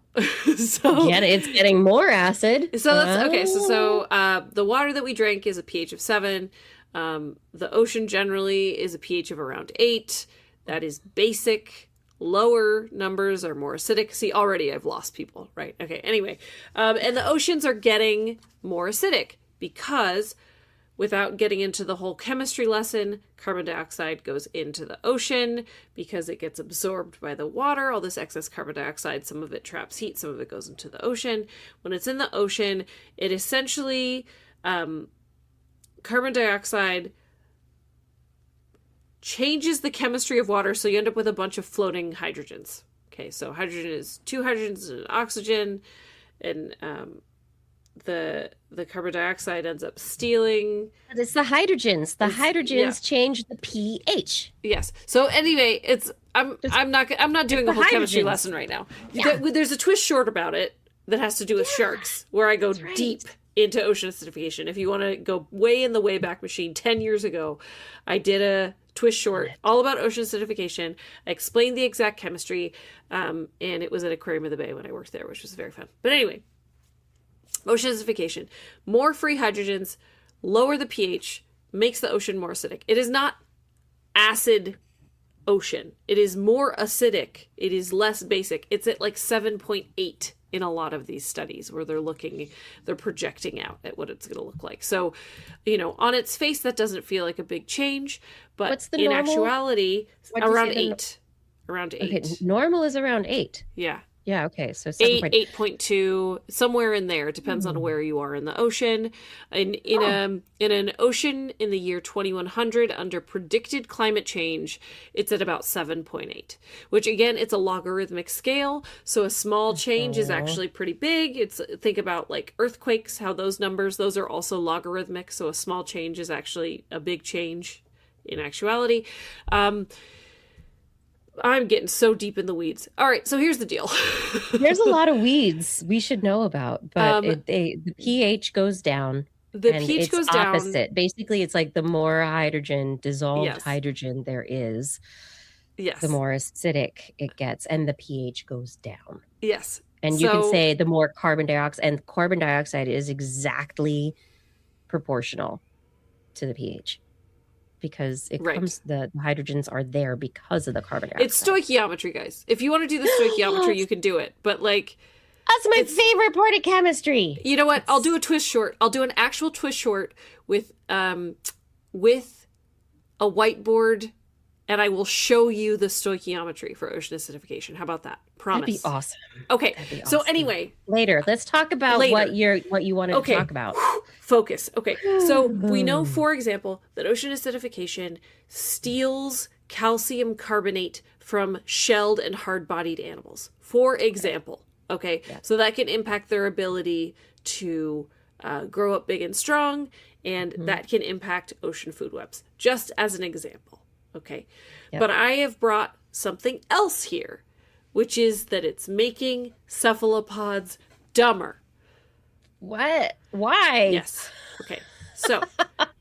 So Yeah, it's getting more acid. So that's okay. So the water that we drink is a pH of 7. The ocean generally is a pH of around 8. That is basic. Lower numbers are more acidic. See, already I've lost people, right? Okay. Anyway, and the oceans are getting more acidic because, without getting into the whole chemistry lesson, carbon dioxide goes into the ocean because it gets absorbed by the water. All this excess carbon dioxide, some of it traps heat, some of it goes into the ocean. When it's in the ocean, it essentially, carbon dioxide changes the chemistry of water, so you end up with a bunch of floating hydrogens. Okay, so hydrogen is 2 hydrogens and an oxygen, and the carbon dioxide ends up stealing. But it's the hydrogens. The hydrogens change the pH. Yes. So anyway, I'm not doing a whole chemistry hydrogens. lesson right now. Yeah. There's a twist short about it that has to do with sharks, where I go deep into ocean acidification. If you want to go way in the Wayback Machine, 10 years ago, I did a twist short all about ocean acidification. I explained the exact chemistry, and it was at Aquarium of the Bay when I worked there, which was very fun. But anyway, ocean acidification. More free hydrogens, lower the pH, makes the ocean more acidic. It is not acid ocean. It is more acidic. It is less basic. It's at like 7.8 in a lot of these studies where they're projecting out at what it's going to look like. So, on its face, that doesn't feel like a big change, but What's the in normal? actuality, What'd you around say 8. Around 8. Okay, normal is around 8. Yeah. Yeah, okay, so 8, 7. 8.2, somewhere in there. It depends on where you are in the ocean. In an ocean in the year 2100, under predicted climate change, it's at about 7.8, which again, it's a logarithmic scale. So a small change is actually pretty big. Think about like earthquakes, how those are also logarithmic. So a small change is actually a big change in actuality. I'm getting so deep in the weeds. All right, so here's the deal. There's a lot of weeds we should know about, but the pH goes down. The and pH it's goes down. opposite. Basically, it's like the more dissolved hydrogen there is, Yes. the more acidic it gets, and the pH goes down. Yes. And you can say the more carbon dioxide is exactly proportional to the pH. Because it comes, the hydrogens are there because of the carbon dioxide. It's stoichiometry, guys. If you want to do the stoichiometry, you can do it. But like, that's my favorite part of chemistry. You know what? I'll do a twist short. I'll do an actual twist short with a whiteboard and I will show you the stoichiometry for ocean acidification. How about that? Promise. That'd be awesome. Okay. That'd be So awesome. anyway, Later, let's talk about what you wanted to talk about. Focus. Okay. So we know, for example, that ocean acidification steals calcium carbonate from shelled and hard-bodied animals. For example. Okay. Yeah. So that can impact their ability to grow up big and strong, and that can impact ocean food webs, just as an example. Okay. Yep. But I have brought something else here, which is that it's making cephalopods dumber. What? Why? Yes. Okay. So,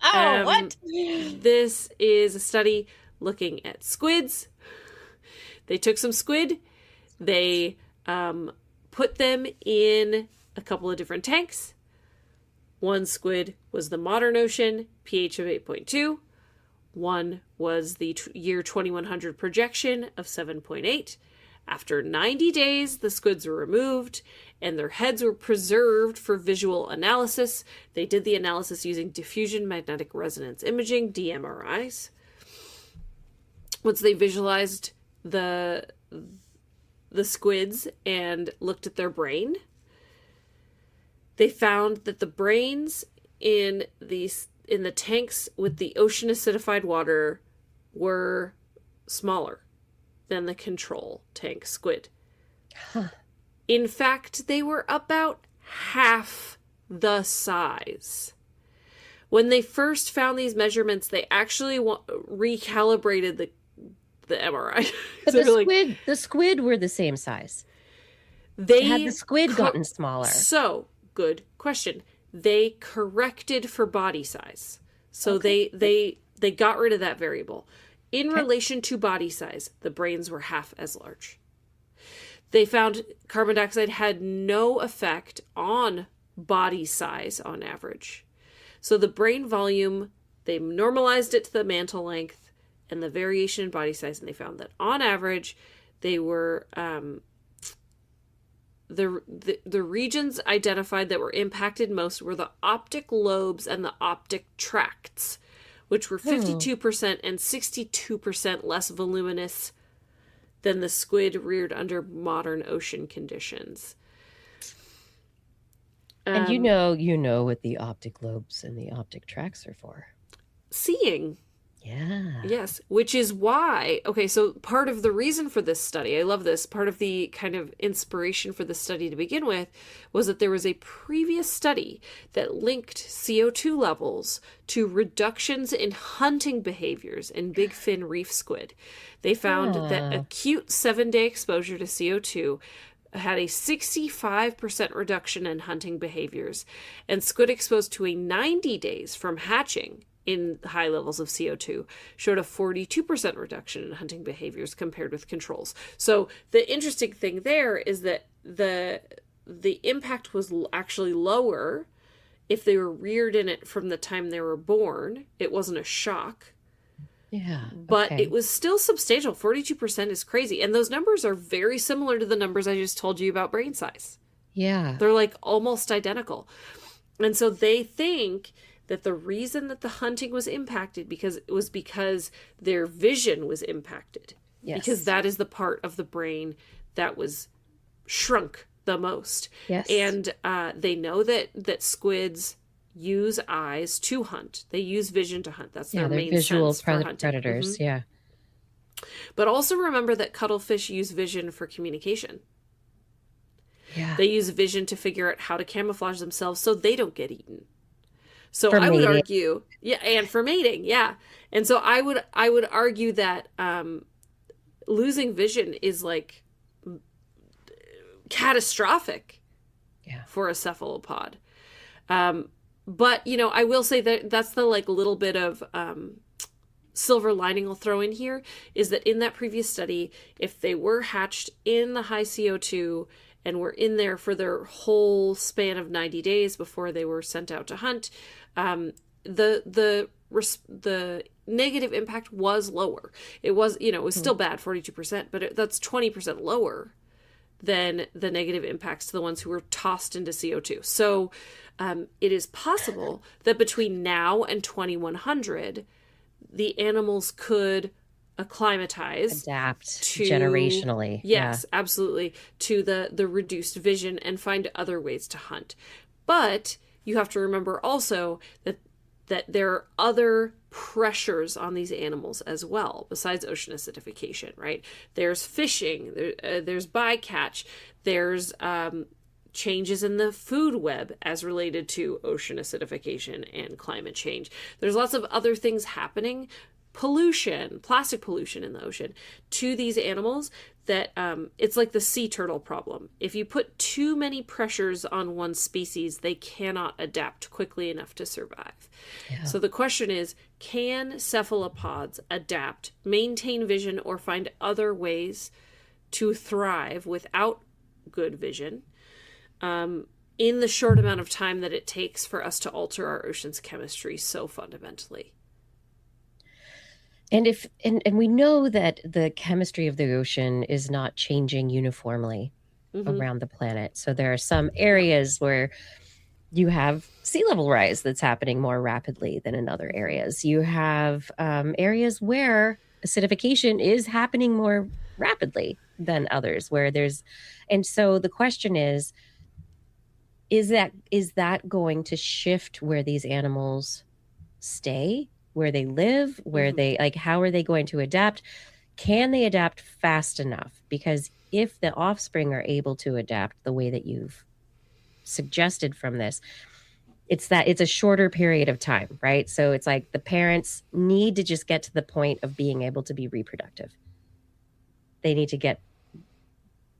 What? this is a study looking at squids. They took some squid, they put them in a couple of different tanks. One squid was the modern ocean, pH of 8.2. One was the year 2100 projection of 7.8. After 90 days, the squids were removed and their heads were preserved for visual analysis. They did the analysis using diffusion magnetic resonance imaging, DMRIs. Once they visualized the squids and looked at their brain, they found that the brains in the tanks with the ocean acidified water were smaller than the control tank squid. Huh. In fact, they were about half the size. When they first found these measurements, they actually recalibrated the MRI. But So the squid were the same size. they Had the squid gotten smaller? So, good question. They corrected for body size. So Okay. they got rid of that variable. In relation to body size, the brains were half as large. They found carbon dioxide had no effect on body size on average. So the brain volume, they normalized it to the mantle length and the variation in body size, and they found that on average, they were the regions identified that were impacted most were the optic lobes and the optic tracts, which were 52% and 62% less voluminous than the squid reared under modern ocean conditions. And you know what the optic lobes and the optic tracts are for. Seeing. Yeah. Yes, which is why, okay, so part of the reason for this study, I love this, part of the kind of inspiration for the study to begin with was that there was a previous study that linked CO2 levels to reductions in hunting behaviors in big fin reef squid. They found that acute 7-day exposure to CO2 had a 65% reduction in hunting behaviors, and squid exposed to a 90 days from hatching in high levels of CO2 showed a 42% reduction in hunting behaviors compared with controls. So the interesting thing there is that the impact was actually lower if they were reared in it from the time they were born. It wasn't a shock. Yeah. But okay. it was still substantial. 42% is crazy. And those numbers are very similar to the numbers I just told you about brain size. Yeah. They're like almost identical. And so they think that the reason that the hunting was impacted because their vision was impacted. Yes. Because that is the part of the brain that was shrunk the most. Yes. And they know that squids use eyes to hunt. They use vision to hunt. That's their main visual sense for hunting. predators. Mhm. Yeah. But also remember that cuttlefish use vision for communication. Yeah. They use vision to figure out how to camouflage themselves so they don't get eaten. So For I would mating. argue, yeah, and for mating, yeah. And so I would argue that losing vision is like catastrophic for a cephalopod. But I will say that that's the like little bit of silver lining I'll throw in here is that in that previous study, if they were hatched in the high CO2 and were in there for their whole span of 90 days before they were sent out to hunt, the negative impact was lower. It was, it was still bad, 42%, but that's 20% lower than the negative impacts to the ones who were tossed into CO2. So it is possible that between now and 2100, the animals could acclimatize, Adapt to generationally. Yes, absolutely, to the reduced vision and find other ways to hunt. But you have to remember also that there are other pressures on these animals as well, besides ocean acidification, right? There's fishing, there's bycatch, there's changes in the food web as related to ocean acidification and climate change. There's lots of other things happening, pollution, plastic pollution in the ocean, to these animals that it's like the sea turtle problem. If you put too many pressures on one species, they cannot adapt quickly enough to survive. Yeah. So the question is, can cephalopods adapt, maintain vision, or find other ways to thrive without good vision in the short amount of time that it takes for us to alter our ocean's chemistry so fundamentally? And we know that the chemistry of the ocean is not changing uniformly around the planet. So there are some areas where you have sea level rise that's happening more rapidly than in other areas. You have areas where acidification is happening more rapidly than others, and so the question is that going to shift where these animals stay, where they live, where they, like, how are they going to adapt? Can they adapt fast enough? Because if the offspring are able to adapt the way that you've suggested from this, it's a shorter period of time, right? So it's like the parents need to just get to the point of being able to be reproductive. They need to get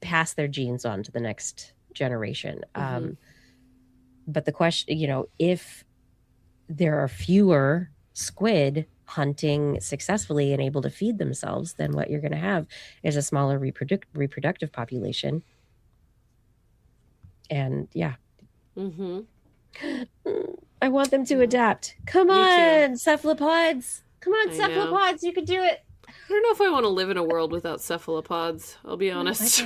past their genes on to the next generation. But the question, if there are fewer squid hunting successfully and able to feed themselves, then what you're going to have is a smaller reproductive population. And yeah. I want them to adapt. Come on, cephalopods. Come on, cephalopods. You can do it. I don't know if I want to live in a world without cephalopods. I'll be honest.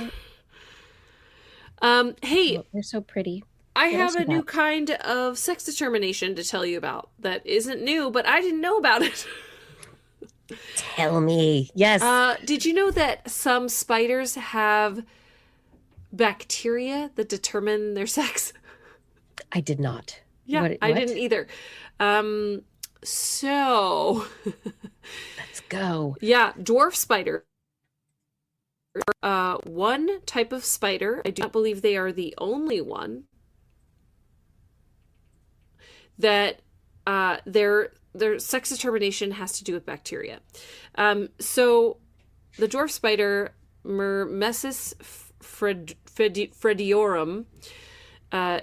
Hey, they're so pretty. I have a new kind of sex determination to tell you about that isn't new, but I didn't know about it. Tell me. Yes. Did you know that some spiders have bacteria that determine their sex? I did not. Yeah, what? I didn't either. So let's go. Yeah, dwarf spider. One type of spider. I do not believe they are the only one. That their sex determination has to do with bacteria. So the dwarf spider Myrmecis frediorum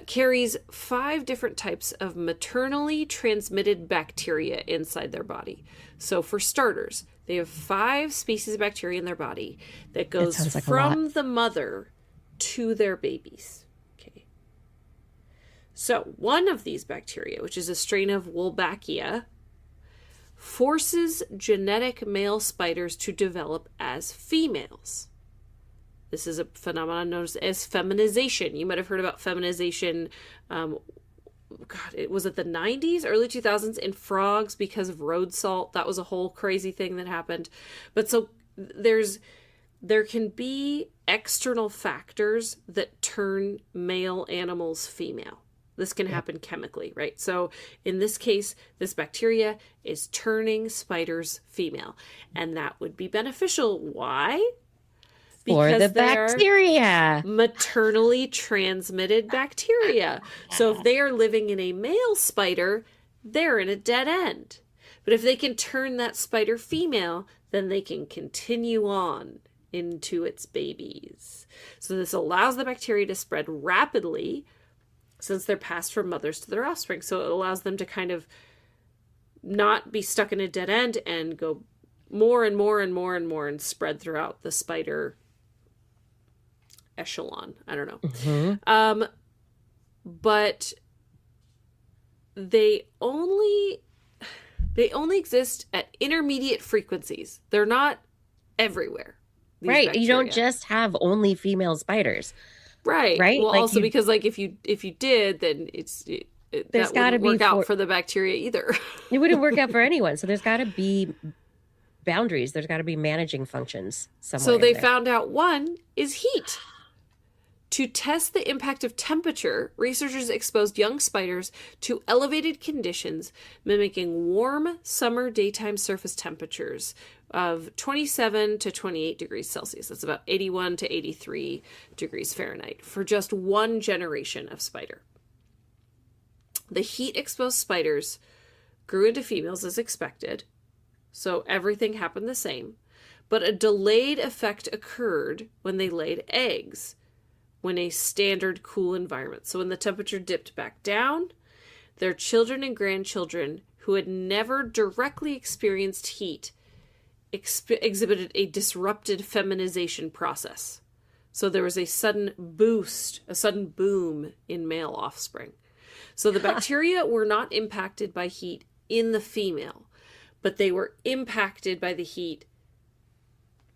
carries 5 different types of maternally transmitted bacteria inside their body. So for starters, they have 5 species of bacteria in their body that goes from the mother to their babies. So one of these bacteria, which is a strain of Wolbachia, forces genetic male spiders to develop as females. This is a phenomenon known as feminization. You might have heard about feminization. It was at the 90s, early 2000s in frogs because of road salt. That was a whole crazy thing that happened. But so there can be external factors that turn male animals female. This can happen chemically, right? So in this case, this bacteria is turning spiders female, and that would be beneficial. Why? Because for the bacteria. Maternally transmitted bacteria. So if they are living in a male spider, they're in a dead end. But if they can turn that spider female, then they can continue on into its babies. So this allows the bacteria to spread rapidly since they're passed from mothers to their offspring. So it allows them to kind of not be stuck in a dead end and go more and more and more and more and spread throughout the spider echelon. I don't know. But they only exist at intermediate frequencies. They're not everywhere. Right. Bacteria. You don't just have only female spiders. Right. Well, like also because like if you did, then there's got to be work out for the bacteria either. It wouldn't work out for anyone. So there's got to be boundaries. There's got to be managing functions somewhere. So they there. found out one is heat. To test the impact of temperature, researchers exposed young spiders to elevated conditions mimicking warm summer daytime surface temperatures of 27 to 28 degrees Celsius. That's about 81 to 83 degrees Fahrenheit for just one generation of spider. The heat-exposed spiders grew into females as expected, so everything happened the same, but a delayed effect occurred when they laid eggs, when a standard cool environment. So when the temperature dipped back down, their children and grandchildren who had never directly experienced heat exhibited a disrupted feminization process. So there was a sudden boost, a sudden boom in male offspring. So the bacteria were not impacted by heat in the female, but they were impacted by the heat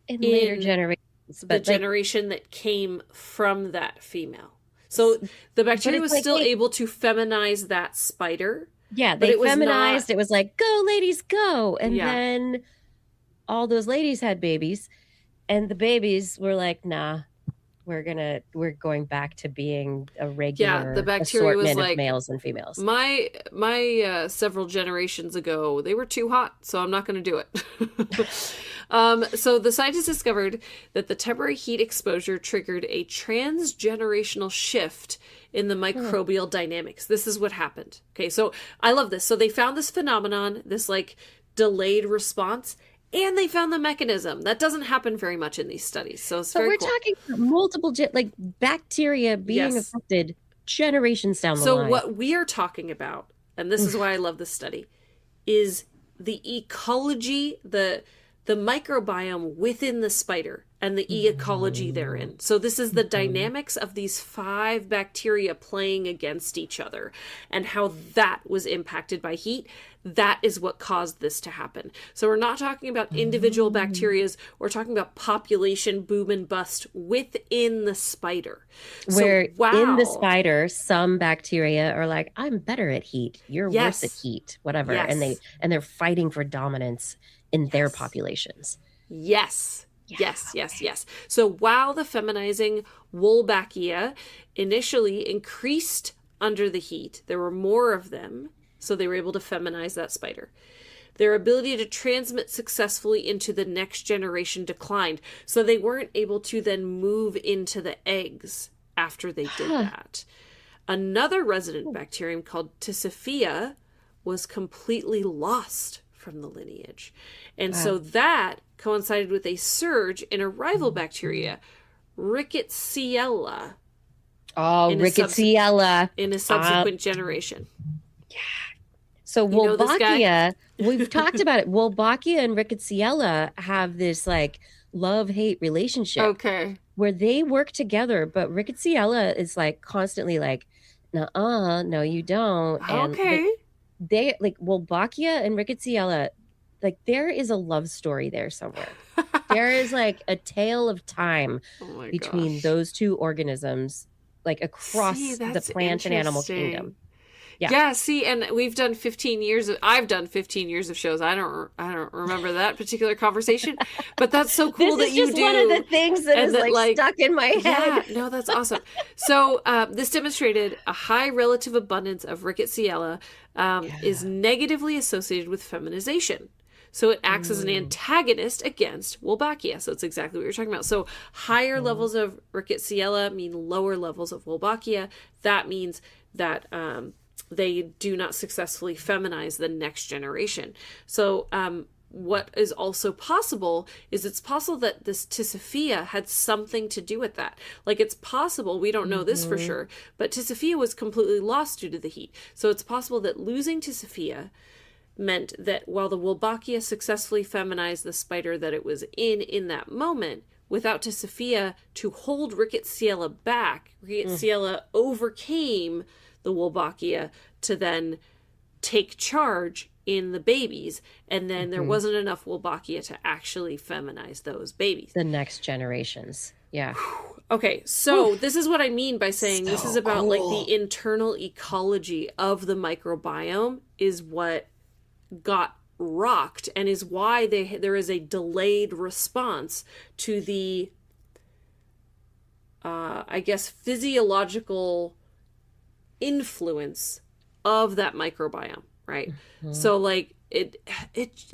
in later generations. The generation that came from that female. So the bacteria was still able to feminize that spider. Yeah, they feminized. It was like, go, ladies, go. And then all those ladies had babies. And the babies were like, nah, we're going back to being a regular the bacteria assortment was like, of males and females. My several generations ago, they were too hot, so I'm not going to do it. So the scientists discovered that the temporary heat exposure triggered a transgenerational shift in the microbial dynamics. This is what happened. Okay, so I love this. So they found this phenomenon, this like delayed response, and they found the mechanism. That doesn't happen very much in these studies. So it's very cool. Talking about multiple bacteria being affected generations down the line. So what we are talking about, and this is why I love this study, is the ecology, the microbiome within the spider and the ecology therein. So this is the dynamics of these 5 bacteria playing against each other and how that was impacted by heat. That is what caused this to happen. So we're not talking about individual bacterias. We're talking about population boom and bust within the spider. Where in the spider, some bacteria are like, I'm better at heat. You're worse at heat, whatever. Yes. And they're fighting for dominance in their populations. Yes. So while the feminizing Wolbachia initially increased under the heat, there were more of them, so they were able to feminize that spider. Their ability to transmit successfully into the next generation declined, so they weren't able to then move into the eggs after they did that. Another resident bacterium called Tissophia was completely lost from the lineage. And so that coincided with a surge in a rival bacteria, Rickettsia. Oh, Rickettsia. In a subsequent generation. Yeah. So Wolbachia, we've talked about it. Wolbachia and Rickettsia have this like love-hate relationship. Okay. Where they work together, but Rickettsia is like constantly like, nuh-uh, no, you don't. And okay. They like Wolbachia and Rickettsia, like there is a love story there somewhere. There is like a tale of time between those two organisms, like across the plant and animal kingdom. Yeah, see, and we've done 15 years I've done 15 years of shows. I don't remember that particular conversation, but that's so cool that you do. This is just one of the things that is like stuck in my head. Yeah, no, that's awesome. So this demonstrated a high relative abundance of Rickettsia is negatively associated with feminization. So it acts as an antagonist against Wolbachia. So it's exactly what you're talking about. So higher levels of Rickettsia mean lower levels of Wolbachia. That means that they do not successfully feminize the next generation. So what is also possible is it's possible that this Tissophia had something to do with that. Like it's possible, we don't know this for sure, but Tissophia was completely lost due to the heat. So it's possible that losing Tissophia meant that while the Wolbachia successfully feminized the spider that it was in that moment, without Tissophia to hold Rickettsia back, Rickettsia overcame the Wolbachia to then take charge in the babies, and then there wasn't enough Wolbachia to actually feminize those babies. The next generations. Yeah. Okay, so this is what I mean by saying this is about like the internal ecology of the microbiome is what got rocked, and is why there is a delayed response to the I guess physiological influence of that microbiome, right? Mhm. So like it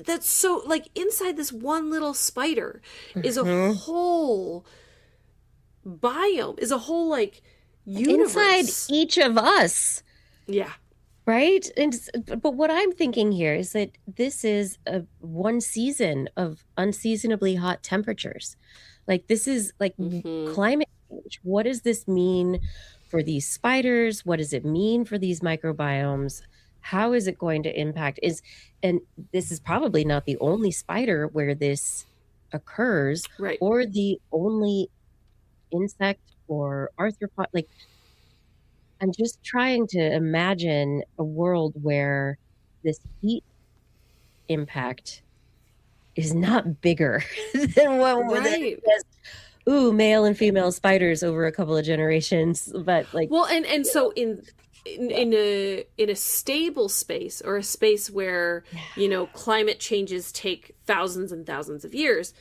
that's so like inside this one little spider is a Mhm. whole biome, is a whole like universe Inside each of us, yeah. right? But what I'm thinking here is that this is a one season of unseasonably hot temperatures. Like this is like Mm-hmm. climate change. What does this mean for these spiders? What does it mean for these microbiomes? How is it going to impact and this is probably not the only spider where this occurs, Right. or the only insect or arthropod. Like I'm just trying to imagine a world where this heat impact is not bigger than what than Right. just, ooh, male and female spiders over a couple of generations. But like, Well, and you so know, in a stable space, or a space where, yeah, you know, climate changes take thousands and thousands of years,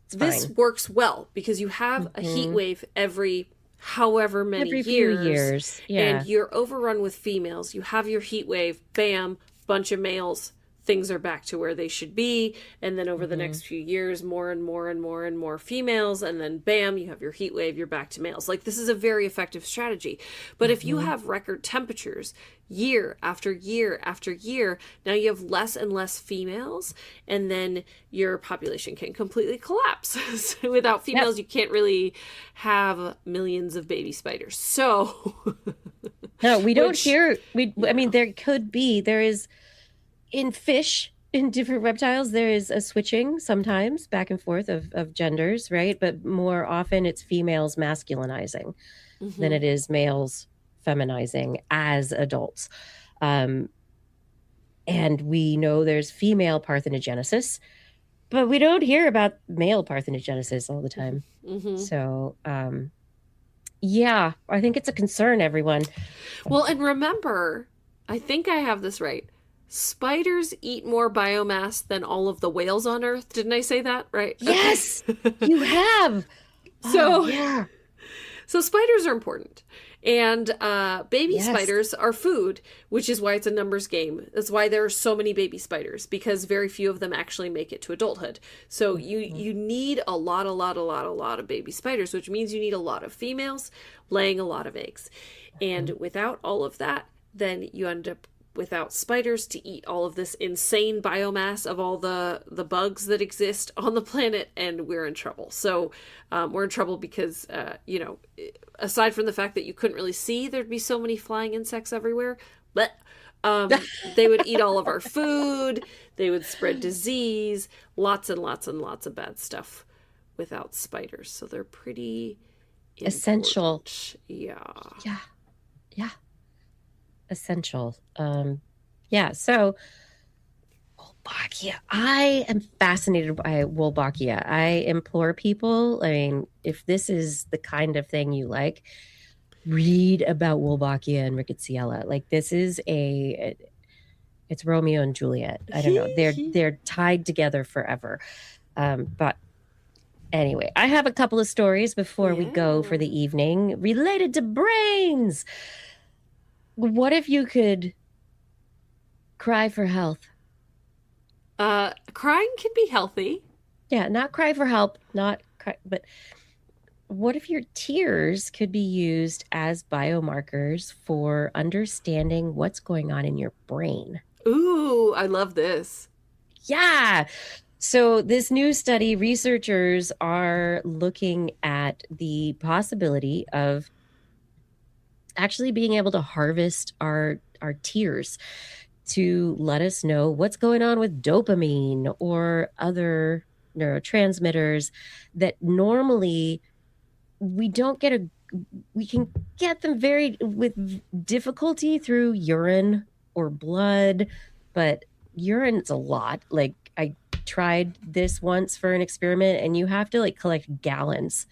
it's this fine. works well because you have a heat Mhm. wave every however many Every few years, years. and Yeah. you're overrun with females. You have your heat wave, bam, bunch of males, things are back to where they should be, and then over the Mhm. next few years more and more and more and more females, and then bam, you have your heat wave, you're back to males. Like this is a very effective strategy. But if you Mhm. have record temperatures year after year after year, now you have less and less females, and then your population can completely collapse. So without Yep. females you can't really have millions of baby spiders. So No, we don't which hear I mean, yeah. there is in fish, in different reptiles, there is a switching sometimes back and forth of genders, right? But more often it's females masculinizing than Mm-hmm. it is males feminizing as adults. Um, and we know there's female parthenogenesis, but we don't hear about male parthenogenesis all the time. Mm-hmm. So, yeah, I think it's a concern, everyone. Well, and remember, I think I have this right. Spiders eat more biomass than all of the whales on Earth. Didn't I say that right? Okay. Yes, you have. Oh, So, yeah. so spiders are important. And baby Yes. spiders are food, which is why it's a numbers game. That's why there are so many baby spiders, because very few of them actually make it to adulthood. So you need a lot of baby spiders, which means you need a lot of females laying a lot of eggs. And without all of that, then you end up without spiders to eat all of this insane biomass of all the bugs that exist on the planet, and we're in trouble. So we're in trouble because you know, aside from the fact that you couldn't really see there'd be so many flying insects everywhere, but they would eat all of our food, they would spread disease, lots and lots and lots of bad stuff without spiders. So they're pretty Essential. important. Yeah. Yeah. Yeah. Essential. Yeah. So Wolbachia. I am fascinated by Wolbachia. I implore people, I mean, if this is the kind of thing you like, read about Wolbachia and Rickettsiella. Like this is it's Romeo and Juliet. I don't know. They're tied together forever. But anyway, I have a couple of stories before we go for Yeah. the evening related to brains. What if you could cry for health? Crying can be healthy. Yeah, not cry for help, not cry, but what if your tears could be used as biomarkers for understanding what's going on in your brain? Ooh, I love this. Yeah. So, this new study, researchers are looking at the possibility of actually being able to harvest our tears to let us know what's going on with dopamine or other neurotransmitters that normally we don't get we can get them very with difficulty through urine or blood, but urine's a lot. Like I tried this once for an experiment and you have to like collect gallons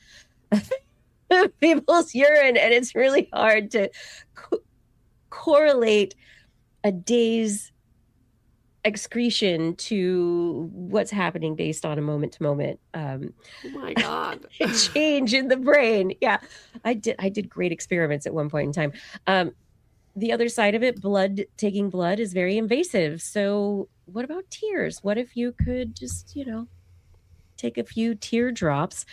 of people's urine, and it's really hard to correlate a day's excretion to what's happening based on a moment to moment Oh my God. change in the brain. Yeah, I did great experiments at one point in time. The other side of it, taking blood is very invasive. So what about tears? What if you could just, take a few teardrops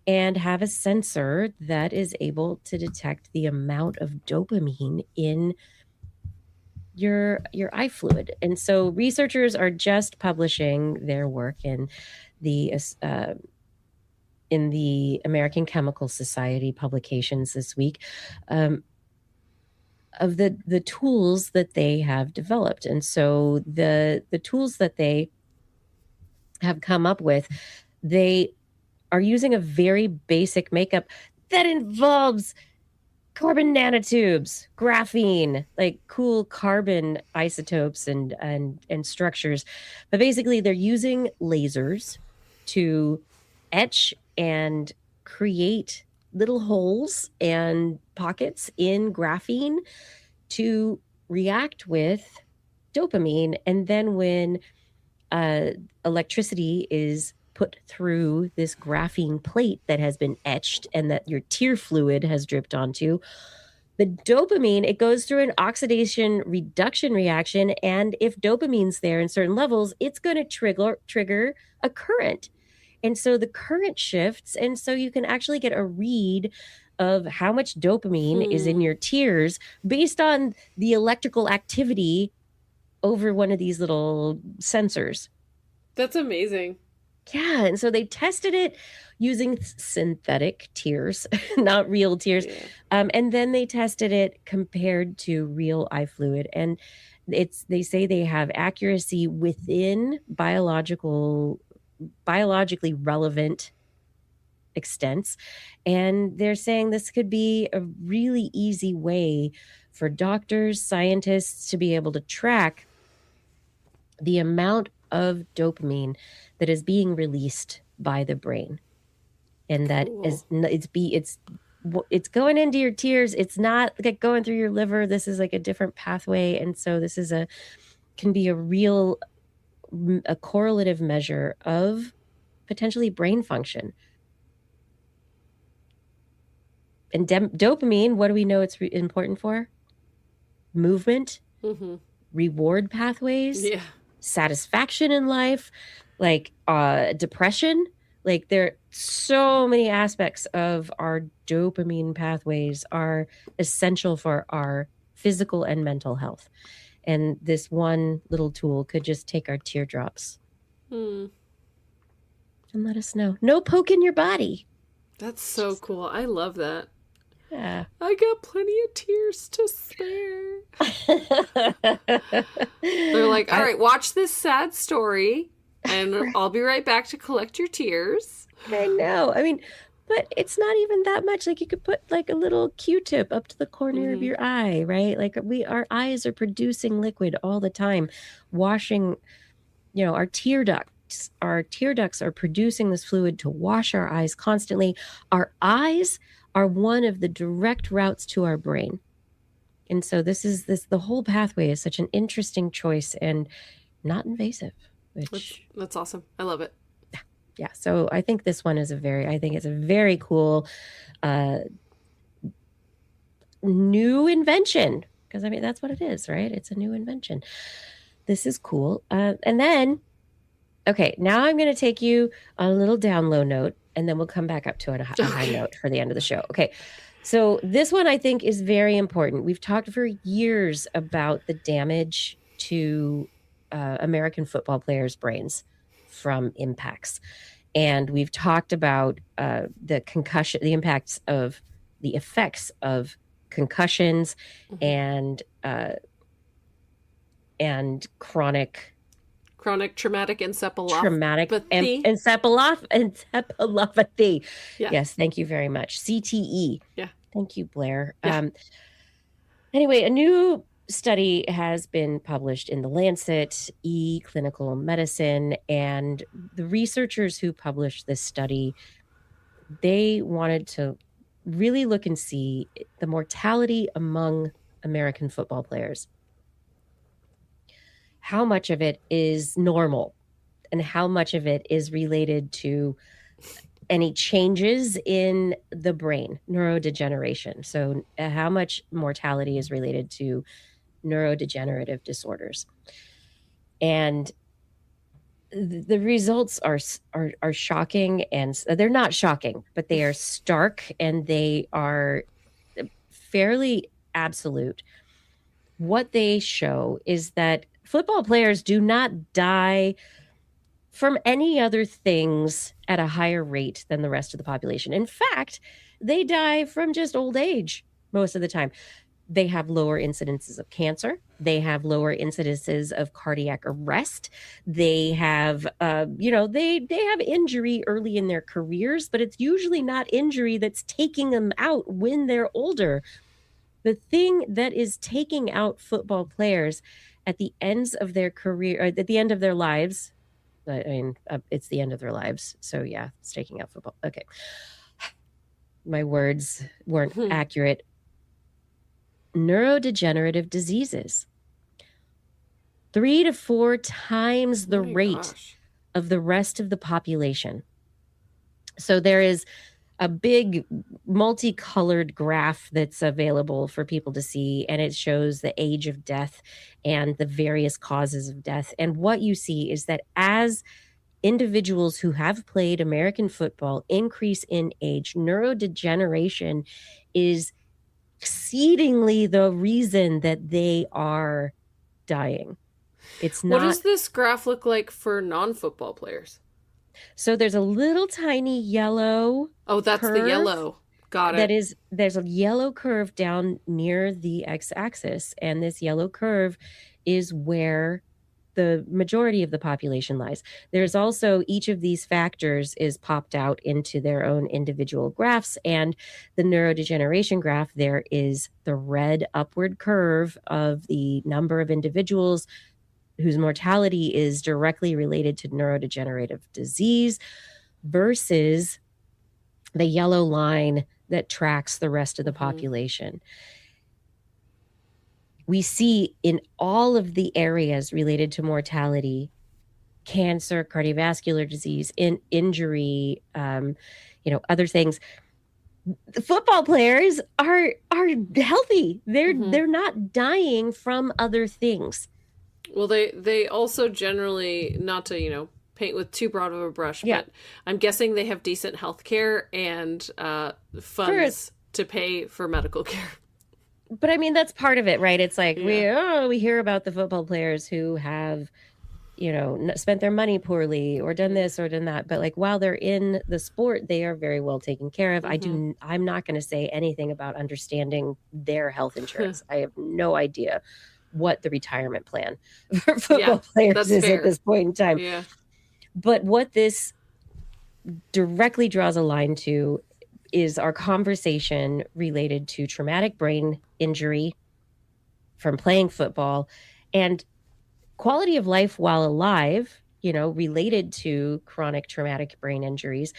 and have a sensor that is able to detect the amount of dopamine in your eye fluid. And so researchers are just publishing their work the in the American Chemical Society publications this week, of the tools that they have developed. And so the tools that they have come up with, they are using a very basic makeup that involves carbon nanotubes, graphene, like cool carbon isotopes and structures. But basically they're using lasers to etch and create little holes and pockets in graphene to react with dopamine. And then when electricity is put through this graphene plate that has been etched and that your tear fluid has dripped onto, the dopamine, it goes through an oxidation reduction reaction. And if dopamine's there in certain levels, it's going to trigger a current. And so the current shifts. And so you can actually get a read of how much dopamine is in your tears based on the electrical activity over one of these little sensors. That's amazing. Yeah. And so they tested it using synthetic tears, not real tears. Yeah. And then they tested it compared to real eye fluid. And they say they have accuracy within biologically relevant extents. And they're saying this could be a really easy way for doctors, scientists to be able to track the amount of dopamine that is being released by the brain. And that is, it's going into your tears. It's not like going through your liver. This is like a different pathway. And so this is can be a correlative measure of potentially brain function. And dopamine, what do we know it's important for? Movement, reward pathways, satisfaction in life, like depression. Like there are so many aspects of our dopamine pathways are essential for our physical and mental health. And this one little tool could just take our teardrops and let us know. No poke in your body. That's so cool. I love that. Yeah. I got plenty of tears to spare. They're like, all right, watch this sad story, and I'll be right back to collect your tears. I know. I mean, but it's not even that much. Like you could put like a little Q-tip up to the corner of your eye, right? Like our eyes are producing liquid all the time, washing, our tear ducts. Our tear ducts are producing this fluid to wash our eyes constantly. Our eyes are one of the direct routes to our brain. And so the whole pathway is such an interesting choice and not invasive. That's awesome. I love it. Yeah. So I think this one is I think it's a very cool new invention. Because I mean, that's what it is, right? It's a new invention. This is cool. And then, okay, now I'm going to take you on a little down low note, and then we'll come back up to a high note for the end of the show. Okay. So this one I think is very important. We've talked for years about the damage to American football players' brains from impacts. And we've talked about the effects of concussions and chronic traumatic encephalopathy. Encephalopathy. Yeah. Yes, thank you very much. CTE. Yeah. Thank you, Blair. Yeah. Anyway, a new study has been published in the Lancet Clinical Medicine, and the researchers who published this study, they wanted to really look and see the mortality among American football players. how much of it is normal and how much of it is related to any changes in the brain, neurodegeneration. So, how much mortality is related to neurodegenerative disorders. And the results are shocking, and they're not shocking, but they are stark and they are fairly absolute. What they show is that football players do not die from any other things at a higher rate than the rest of the population. In fact, they die from just old age most of the time. They have lower incidences of cancer. They have lower incidences of cardiac arrest. They have, they have injury early in their careers, but it's usually not injury that's taking them out when they're older. The thing that is taking out football players at the ends of their career, or at the end of their lives, I mean, it's the end of their lives. So yeah, it's taking out football. Okay. My words weren't accurate. Neurodegenerative diseases. 3 to 4 times the rate of the rest of the population. So there is a big multicolored graph that's available for people to see, and it shows the age of death and the various causes of death. And what you see is that as individuals who have played American football increase in age, neurodegeneration is exceedingly the reason that they are dying. It's not. What does this graph look like for non-football players? So there's a little tiny yellow. Oh, that's the yellow. Got it. There's a yellow curve down near the x-axis, and this yellow curve is where the majority of the population lies. There's also, each of these factors is popped out into their own individual graphs, and the neurodegeneration graph, there is the red upward curve of the number of individuals whose mortality is directly related to neurodegenerative disease versus the yellow line that tracks the rest of the population. We see in all of the areas related to mortality, cancer, cardiovascular disease, injury, other things. The football players are healthy. They're not dying from other things. Well, they also generally, not to, paint with too broad of a brush, but I'm guessing they have decent health care and funds to pay for medical care. But I mean, that's part of it, right? It's like we hear about the football players who have, spent their money poorly or done this or done that. But like, while they're in the sport, they are very well taken care of. I'm not going to say anything about understanding their health insurance. I have no idea what the retirement plan for football players is at this point in time. Yeah. But what this directly draws a line to is our conversation related to traumatic brain injury from playing football and quality of life while alive, related to chronic traumatic brain injuries,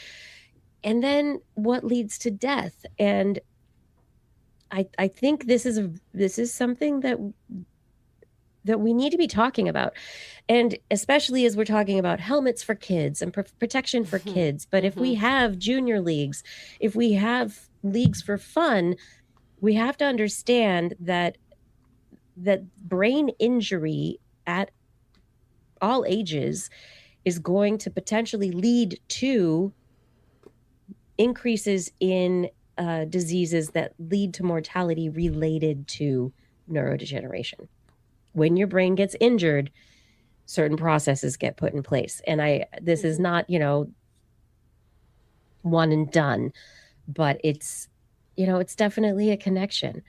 and then what leads to death. And I think this is something that we need to be talking about. And especially as we're talking about helmets for kids and protection for kids. But if we have junior leagues, if we have leagues for fun, we have to understand that brain injury at all ages is going to potentially lead to increases in diseases that lead to mortality related to neurodegeneration. When your brain gets injured, certain processes get put in place. And this is not, one and done, but it's definitely a connection.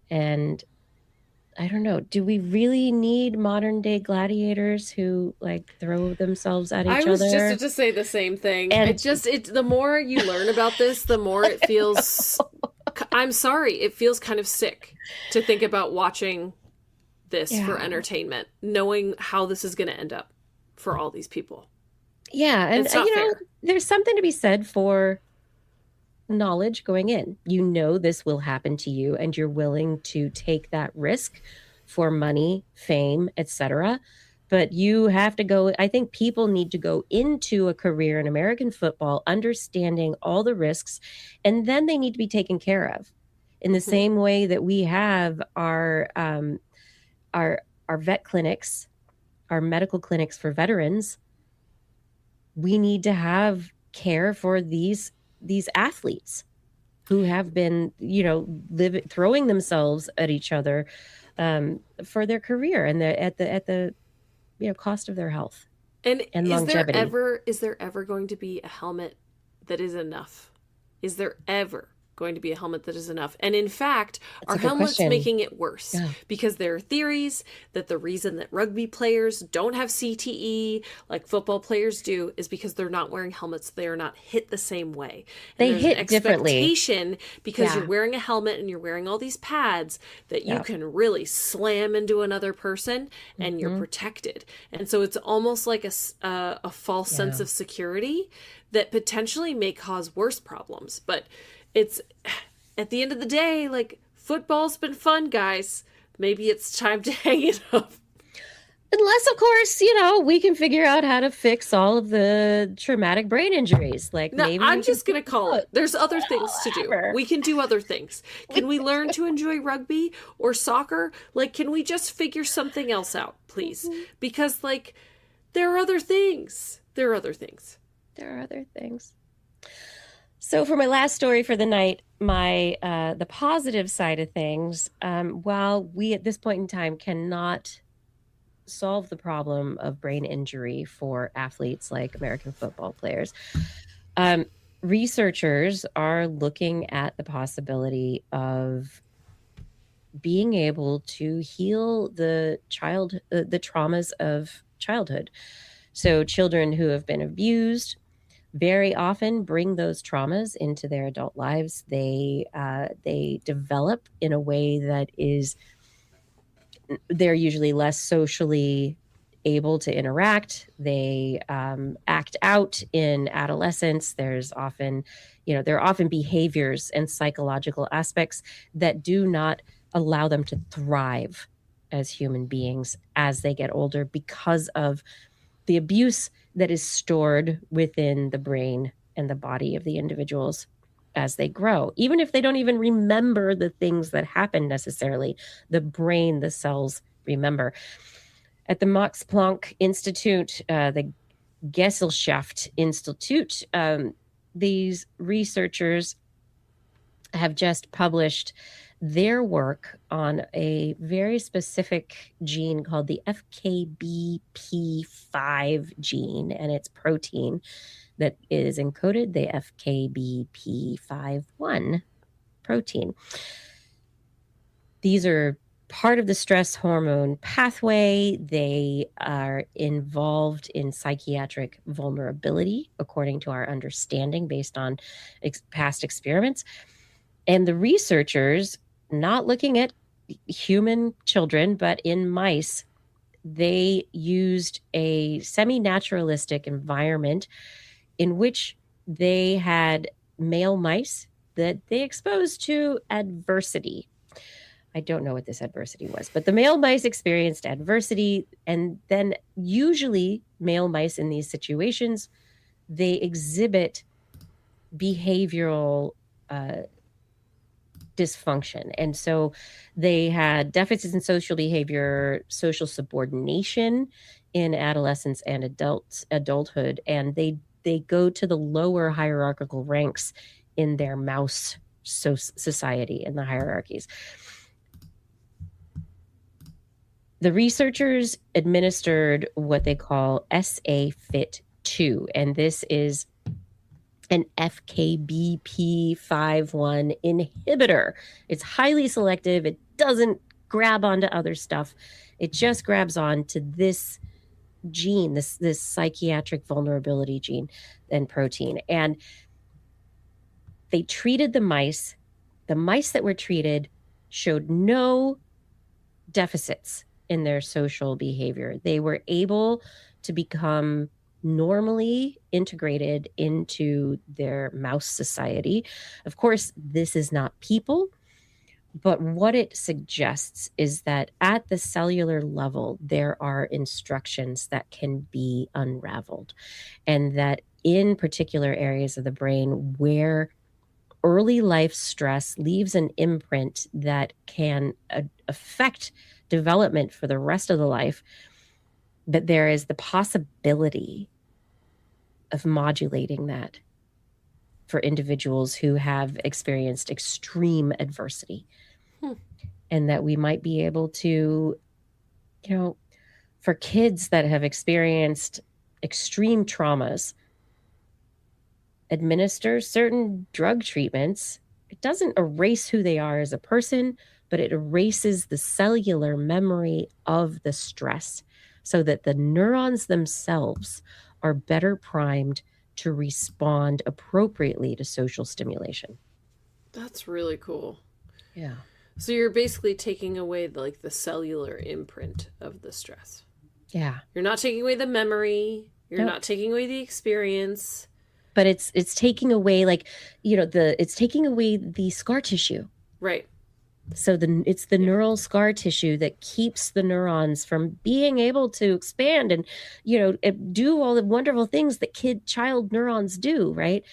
And I don't know, do we really need modern day gladiators who like throw themselves at each other? I was just to say the same thing. And the more you learn about this, the more it feels, I'm sorry, it feels kind of sick to think about watching this for entertainment, knowing how this is going to end up for all these people. Yeah. And there's something to be said for knowledge going in. This will happen to you and you're willing to take that risk for money, fame, etc. But you have to go, I think people need to go into a career in American football understanding all the risks, and then they need to be taken care of in the same way that we have our vet clinics, our medical clinics for veterans. We need to have care for these athletes who have been, throwing themselves at each other for their career and at the cost of their health and longevity. Is there ever going to be a helmet that is enough? Is there ever going to be a helmet that is enough? And in fact, are helmets making it worse? Yeah. Because there are theories that the reason that rugby players don't have CTE like football players do is because they're not wearing helmets. They are not hit the same way. And they hit differently. Because you're wearing a helmet and you're wearing all these pads that you can really slam into another person and you're protected. And so it's almost like a false sense of security that potentially may cause worse problems. But it's, at the end of the day, like, football's been fun, guys. Maybe it's time to hang it up. Unless, of course, we can figure out how to fix all of the traumatic brain injuries. Like, no, maybe I'm just going to call it. There's other things to do. We can do other things. Can we learn to enjoy rugby or soccer? Like, can we just figure something else out, please? Because, like, there are other things. There are other things. So for my last story for the night, the positive side of things, while we at this point in time cannot solve the problem of brain injury for athletes like American football players, researchers are looking at the possibility of being able to heal the traumas of childhood. So children who have been abused very often bring those traumas into their adult lives. They develop in a way that they're usually less socially able to interact. They act out in adolescence. There are often behaviors and psychological aspects that do not allow them to thrive as human beings as they get older because of the abuse that is stored within the brain and the body of the individuals as they grow. Even if they don't even remember the things that happened necessarily, the brain, the cells remember. At the Max Planck Institute, the Gesellschaft Institute, these researchers have just published their work on a very specific gene called the FKBP5 gene, and it's protein that is encoded, the FKBP51 protein. These are part of the stress hormone pathway. They are involved in psychiatric vulnerability, according to our understanding based on past experiments. And the researchers, not looking at human children, but in mice, they used a semi-naturalistic environment in which they had male mice that they exposed to adversity. I don't know what this adversity was, but the male mice experienced adversity, and then usually male mice in these situations, they exhibit behavioral dysfunction. And so they had deficits in social behavior, social subordination in adolescence and adulthood, and they go to the lower hierarchical ranks in their mouse society in the hierarchies. The researchers administered what they call SA-FIT2, and this is an FKBP51 inhibitor. It's highly selective. It doesn't grab onto other stuff. It just grabs on to this gene, this psychiatric vulnerability gene and protein. And they treated the mice. The mice that were treated showed no deficits in their social behavior. They were able to become normally integrated into their mouse society. Of course, this is not people, But what it suggests is that at the cellular level, there are instructions that can be unraveled, and that in particular areas of the brain where early life stress leaves an imprint that can affect development for the rest of the life, that there is the possibility of modulating that for individuals who have experienced extreme adversity. And that we might be able to, for kids that have experienced extreme traumas, administer certain drug treatments. It doesn't erase who they are as a person, but it erases the cellular memory of the stress so that the neurons themselves are better primed to respond appropriately to social stimulation. That's really cool. Yeah. So you're basically taking away the cellular imprint of the stress. Yeah. You're not taking away the memory. You're not taking away the experience. But it's taking away it's taking away the scar tissue. Right. So it's the neural scar tissue that keeps the neurons from being able to expand and, do all the wonderful things that child neurons do, right?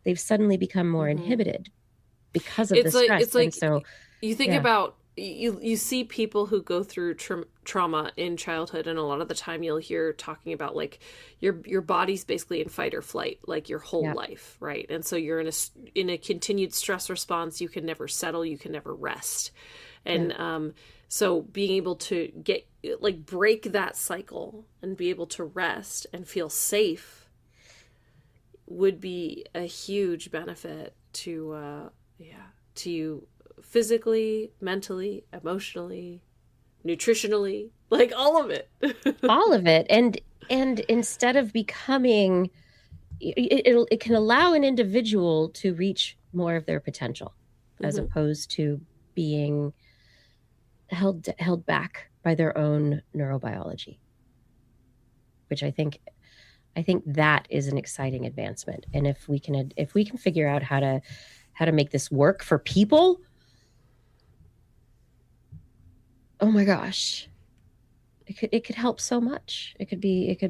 They've suddenly become more inhibited because of the stress. It's like, so you think about, you see people who go through trauma in childhood, and a lot of the time you'll hear talking about your body's basically in fight or flight your whole life, right? And so you're in a continued stress response. You can never settle, you can never rest. And so being able to break that cycle and be able to rest and feel safe would be a huge benefit to you physically, mentally, emotionally, nutritionally, all of it. all of it. And instead of becoming, it can allow an individual to reach more of their potential as opposed to being held back by their own neurobiology, which I think that is an exciting advancement. And if we can figure out how to make this work for people, oh my gosh, it could help so much. It could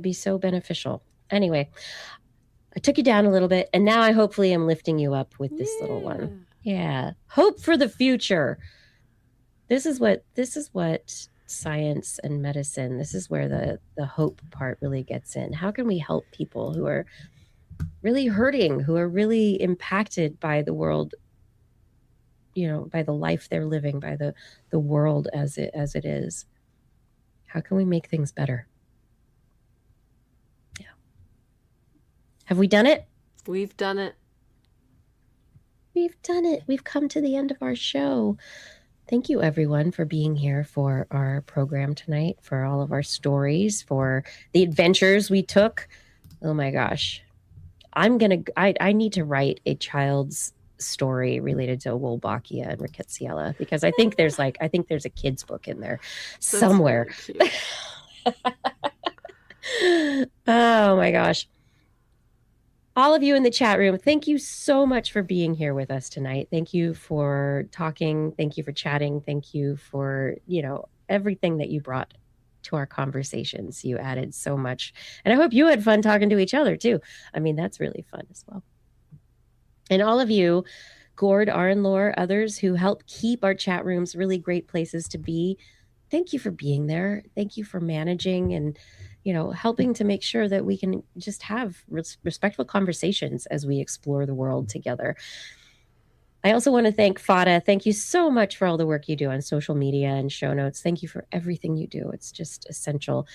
be so beneficial. Anyway, I took you down a little bit, and now I hopefully am lifting you up with this little one. Yeah. Hope for the future. This is what science and medicine, this is where the hope part really gets in. How can we help people who are really hurting, who are really impacted by the world, by the life they're living, by the world as it is? How can we make things better? Yeah. Have we done it? We've done it. We've done it. We've come to the end of our show. Thank you, everyone, for being here for our program tonight, for all of our stories, for the adventures we took. Oh my gosh. I need to write a child's story related to Wolbachia and Rickettsia, because I think there's a kid's book in there somewhere. Oh my gosh. All of you in the chat room, thank you so much for being here with us tonight. Thank you for talking. Thank you for chatting. Thank you for, everything that you brought to our conversations. You added so much. And I hope you had fun talking to each other too. I mean, that's really fun as well. And all of you, Gord, Aaron, Lore, others who help keep our chat rooms really great places to be, thank you for being there. Thank you for managing and helping to make sure that we can just have respectful conversations as we explore the world together. I also want to thank Fada. Thank you so much for all the work you do on social media and show notes. Thank you for everything you do. It's just essential.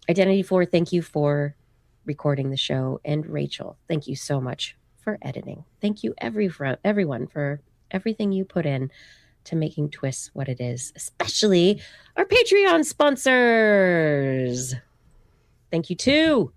Identity 4, thank you for recording the show. And Rachel, thank you so much for editing. Thank you everyone for everything you put in to making TWIS what it is, especially our Patreon sponsors. Thank you to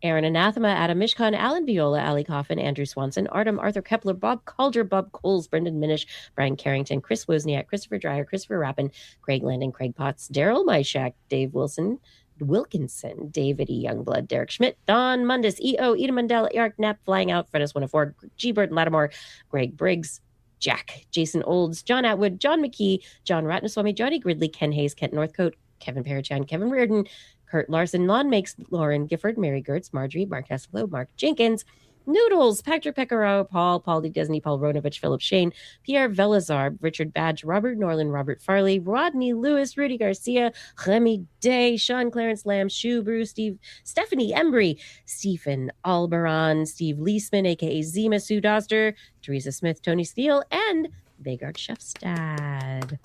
Aaron Anathema, Adam Mishkan, Alan Viola, Ali Coffin, Andrew Swanson, Artem, Arthur Kepler, Bob Calder, Bob Coles, Brendan Minish, Brian Carrington, Chris Wozniak, Christopher Dreyer, Christopher Rappin, Craig Landon, Craig Potts, Daryl Myshak, Dave Wilkinson, David E. Youngblood, Derek Schmidt, Don Mundis, E.O., Eda Mandela, Eric Knapp, Flying Out, Fredis 104, G. Bird Lattimore, Greg Briggs, Jack, Jason Olds, John Atwood, John McKee, John Ratnaswamy, Johnny Gridley, Ken Hayes, Kent Northcote, Kevin Parachan, Kevin Reardon, Kurt Larson, Lon Makes, Lauren Gifford, Mary Gertz, Marjorie, Mark Hasselflow, Mark Jenkins, Noodles, Patrick Peccaro, Paul D. Disney, Paul Ronovich, Philip Shane, Pierre Velazar, Richard Badge, Robert Norland, Robert Farley, Rodney Lewis, Rudy Garcia, Remy Day, Sean Clarence Lamb, Shoe Brew, Stephanie Embry, Stephen Albaran, Steve Leisman, aka Zima Sue Doster, Teresa Smith, Tony Steele, and Vegard Chefstad.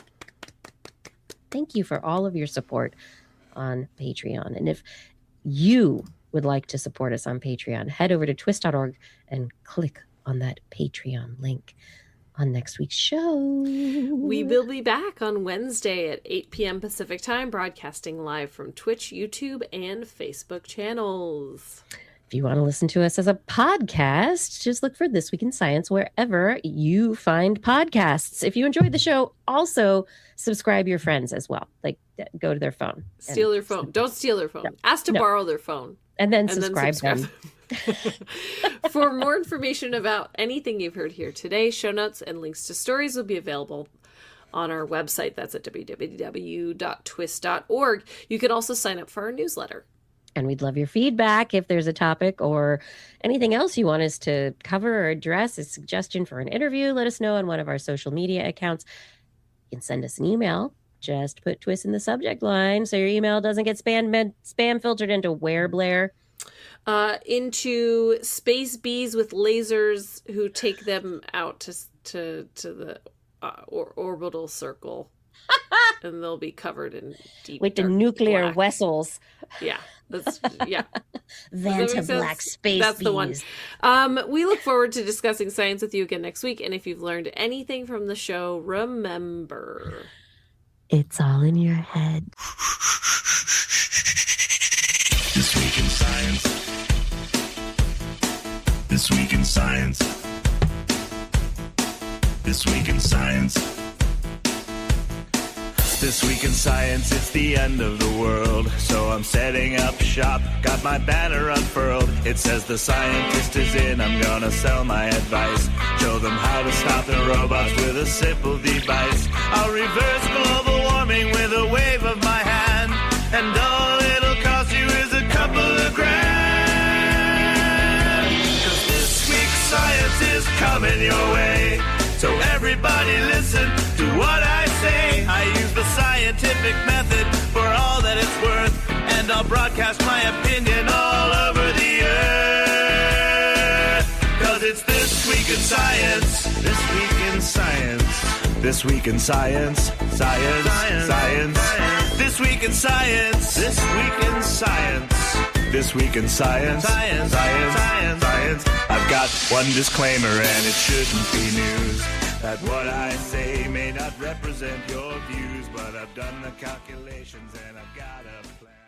Thank you for all of your support on Patreon. And if you would like to support us on Patreon, head over to twist.org and click on that Patreon link. On next week's show, we will be back on Wednesday at 8 p.m. Pacific Time, broadcasting live from Twitch, YouTube, and Facebook channels. If you want to listen to us as a podcast, just look for This Week in Science wherever you find podcasts. If you enjoyed the show, also subscribe your friends as well. Like, go to their phone. Steal their phone. Don't steal their phone. Ask to borrow their phone. And then subscribe them. For more information about anything you've heard here today, show notes and links to stories will be available on our website. That's at www.twist.org. You can also sign up for our newsletter. And we'd love your feedback if there's a topic or anything else you want us to cover or address, a suggestion for an interview. Let us know on one of our social media accounts. You can send us an email. Just put TWIS in the subject line so your email doesn't get spam filtered into where, Blair? Into space bees with lasers who take them out to the orbital circle. And they'll be covered in deep with the nuclear black vessels. Yeah. Yeah. Vanta black space That's bees. the one. We look forward to discussing science with you again next week. And if you've learned anything from the show, remember, it's all in your head. This week in science. This week in science. This week in science. This week in science, it's the end of the world. So I'm setting up shop, got my banner unfurled. It says the scientist is in, I'm gonna sell my advice. Show them how to stop the robots with a simple device. I'll reverse global warming with a wave of my hand. And all it'll cost you is a couple of grand. 'Cause this week's science is coming your way. So everybody listen to what I say. I use the scientific method for all that it's worth. And I'll broadcast my opinion all over the earth. 'Cause it's This Week in Science. This Week in Science. This Week in Science. Science. Science. This Week in Science. This Week in Science. This Week in Science. Science. Science. Science. I've got one disclaimer and it shouldn't be news. That what I say may not represent your views, but I've done the calculations and I've got a plan.